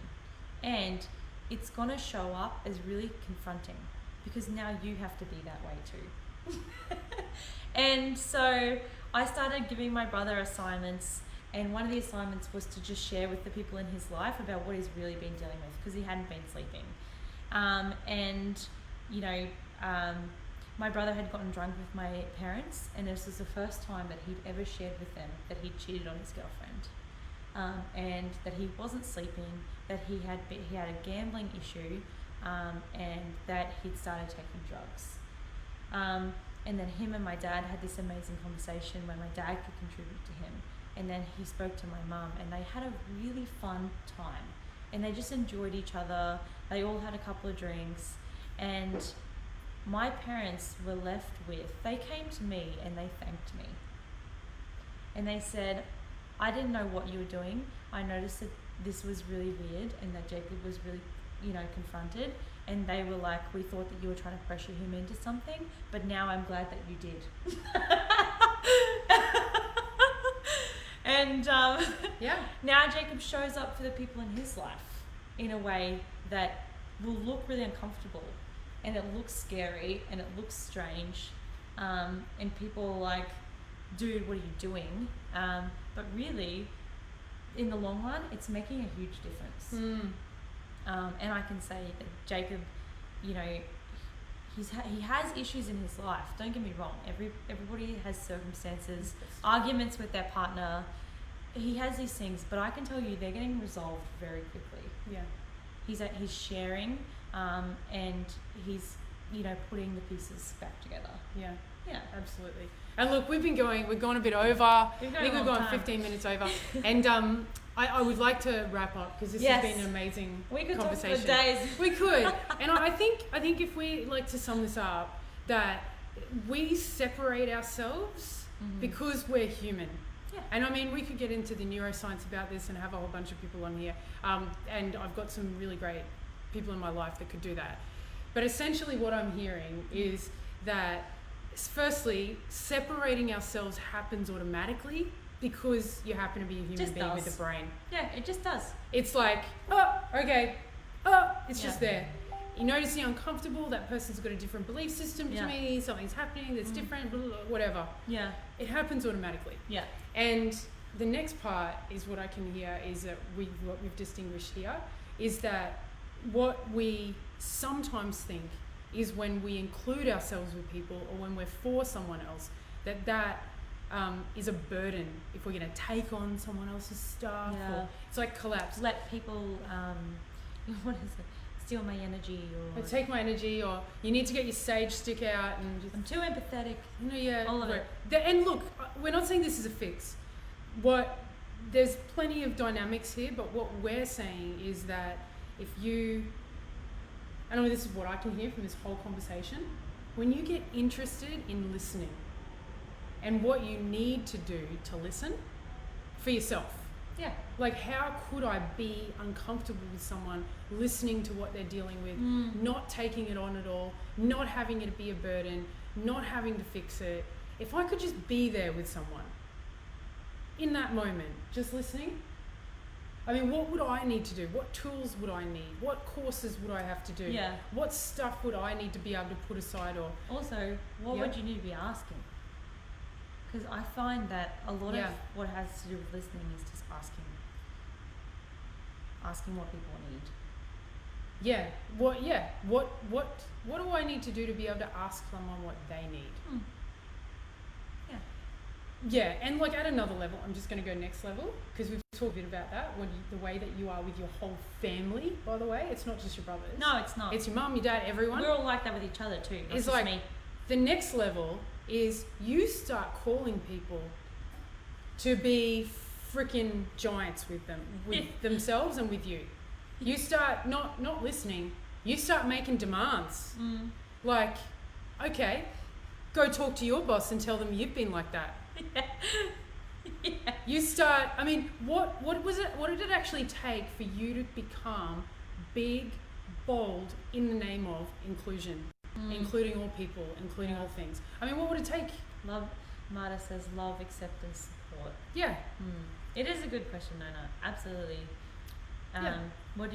And it's going to show up as really confronting, because now you have to be that way too. And so I started giving my brother assignments, and one of the assignments was to just share with the people in his life about what he's really been dealing with, because he hadn't been sleeping. And, you know, my brother had gotten drunk with my parents, and this was the first time that he'd ever shared with them that he'd cheated on his girlfriend, and that he wasn't sleeping, that he had a gambling issue, and that he'd started taking drugs. And then him and my dad had this amazing conversation where my dad could contribute to him. And then he spoke to my mum, and they had a really fun time. And they just enjoyed each other. They all had a couple of drinks. And my parents were left with, they came to me and they thanked me. And they said, I didn't know what you were doing. I noticed that this was really weird and that Jacob was really, you know, confronted. And they were like, we thought that you were trying to pressure him into something, but now I'm glad that you did. And Yeah. now Jacob shows up for the people in his life in a way that will look really uncomfortable, and it looks scary, and it looks strange, and people are like, dude, what are you doing? But really, in the long run, it's making a huge difference. And I can say that Jacob, you know, he has issues in his life. Don't get me wrong. Everybody has circumstances, arguments with their partner. He has these things, but I can tell you they're getting resolved very quickly. Yeah. He's sharing, and he's, you know, putting the pieces back together. Yeah. Yeah. Absolutely. And look, we've gone a bit over. I We've think we've gone 15 minutes over. And I would like to wrap up, because this has been an amazing we could conversation. talk for days. We could. And I think if we like to sum this up, that we separate ourselves because we're human. Yeah. And I mean, we could get into the neuroscience about this and have a whole bunch of people on here. And I've got some really great people in my life that could do that. But essentially what I'm hearing is that, firstly, separating ourselves happens automatically because you happen to be a human being with a brain. Yeah, it just does. It's like, oh, okay, it's just there. You notice you're uncomfortable, that person's got a different belief system to me, something's happening that's different, blah, blah, blah, whatever. Yeah. It happens automatically. Yeah. And the next part is what I can hear is that what we've distinguished here is that what we sometimes think is when we include ourselves with people, or when we're for someone else, that is a burden if we're going to take on someone else's stuff. Yeah. Or it's like collapse. Let people, what is it? Steal my energy, or take my energy, or you need to get your sage stick out and just, I'm too empathetic. all of it. And look, we're not saying this is a fix. There's plenty of dynamics here, but what we're saying is that if you, I know this is what I can hear from this whole conversation, when you get interested in listening and what you need to do to listen for yourself. Yeah. Like, how could I be uncomfortable with someone listening to what they're dealing with, not taking it on at all, not having it be a burden, not having to fix it? If I could just be there with someone in that moment, just listening, I mean, what would I need to do? What tools would I need? What courses would I have to do? Yeah. What stuff would I need to be able to put aside? Or Also, what would you need to be asking? Because I find that a lot of what has to do with listening is just asking what people need. Yeah. What do I need to do to be able to ask someone what they need? Yeah. Yeah, and like at another level, I'm just going to go next level because we've talked a bit about that. The way that you are with your whole family, by the way, it's not just your brothers. No, it's not. It's your mum, your dad, everyone. We're all like that with each other too. Not It's just like me. the next level is you start calling people to be freaking giants with them, with themselves and with you. You start not listening. You start making demands. Like, okay, go talk to your boss and tell them you've been like that. Yeah. You start, I mean, what was it? What did it actually take for you to become big, bold in the name of inclusion, including all people, including all things? I mean, what would it take? Love, Marta says love, acceptance, support. Yeah. It is a good question, Nona. Absolutely. Yeah. Who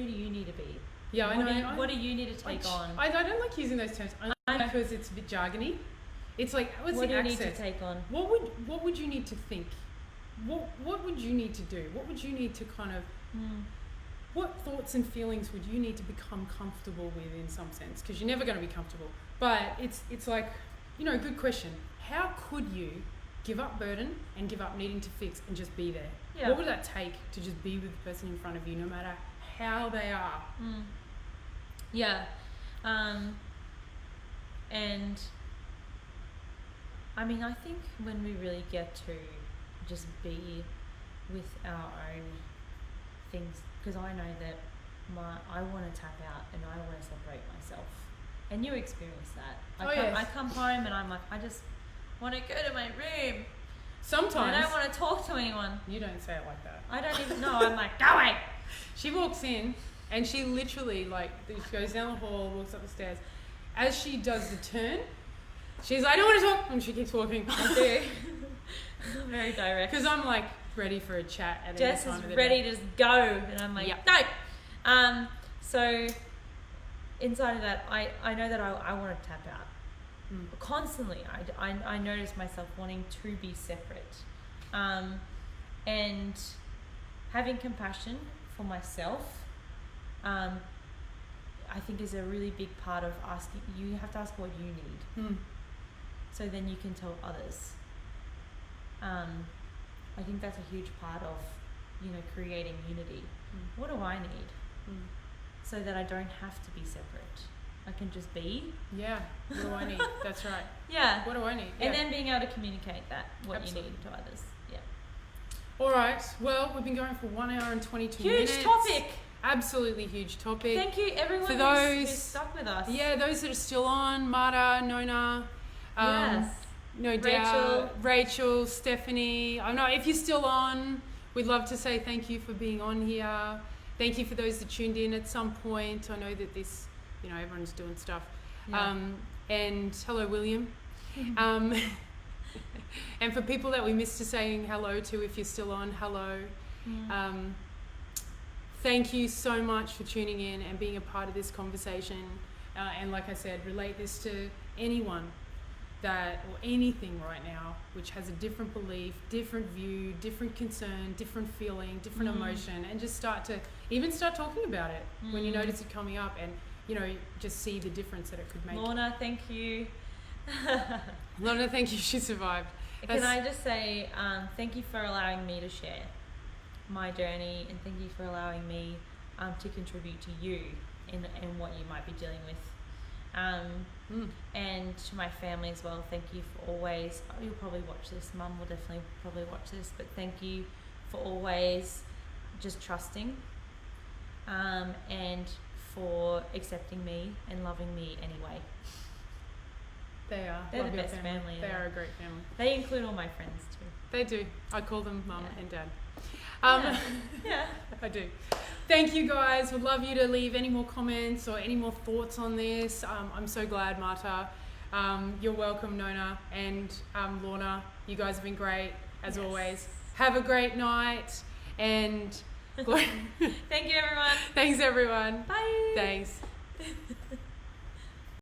do you need to be? Yeah, I know. What do you need to take on? I don't like using those terms only because it's a bit jargony. It's like, what's what the do you accent? need to take on? What would you need to think? What would you need to do? What would you need to kind of what thoughts and feelings would you need to become comfortable with in some sense? Because you're never going to be comfortable. But it's like, good question. How could you give up burden and give up needing to fix and just be there? Yeah. What would that take to just be with the person in front of you, no matter how they are? Yeah. And I mean, I think when we really get to just be with our own things, because I know that I want to tap out and I want to separate myself. And you experience that. I come home and I'm like, I just want to go to my room. Sometimes. I don't want to talk to anyone. You don't say it like that. I don't even know. I'm like, go away. She walks in and she literally, she goes down the hall, walks up the stairs. As she does the turn, she's like, I don't want to talk. And she keeps walking. Very direct. Because I'm like ready for a chat at Jess any time of the is ready day. to just go. And I'm like, no. So inside of that, I know that I want to tap out. Constantly. I notice myself wanting to be separate. And having compassion for myself, I think is a really big part of asking. You have to ask what you need. So then you can tell others. I think that's a huge part of, creating unity. What do I need? So that I don't have to be separate. I can just be. Yeah. What do I need? That's right. Yeah. What do I need? And then being able to communicate that, what Absolutely. you need to others. Yeah. All right. Well, we've been going for 1 hour and 22 minutes. Huge topic. Absolutely huge topic. Thank you, everyone For who's those, stuck with us. Yeah, those that are still on, Marta, Nona, Yes. no doubt, Rachel, Stephanie. I know if you're still on, we'd love to say thank you for being on here. Thank you for those that tuned in at some point. I know that this, everyone's doing stuff. Yeah. And hello, William. And for people that we missed to saying hello to, if you're still on, hello. Thank you so much for tuning in and being a part of this conversation. And like I said, relate this to anyone or anything right now which has a different belief, different view, different concern, different feeling, different emotion, and just start talking about it when you notice it coming up, and just see the difference that it could make. Lorna, thank you. Lorna, thank you. She survived. Can I just say thank you for allowing me to share my journey, and thank you for allowing me to contribute to you in what you might be dealing with. And to my family as well, thank you for always, you'll probably watch this, Mum will definitely probably watch this, but thank you for always just trusting and for accepting me and loving me anyway. They are. They're Love the your best family. They are a great family. They include all my friends too. They do. I call them Mum and Dad. Yeah. I do. Thank you guys. Would love you to leave any more comments or any more thoughts on this. I'm so glad, Marta. You're welcome, Nona and Lorna. You guys have been great as always. Have a great night and Thank you, everyone. thanks, everyone. Bye. Thanks.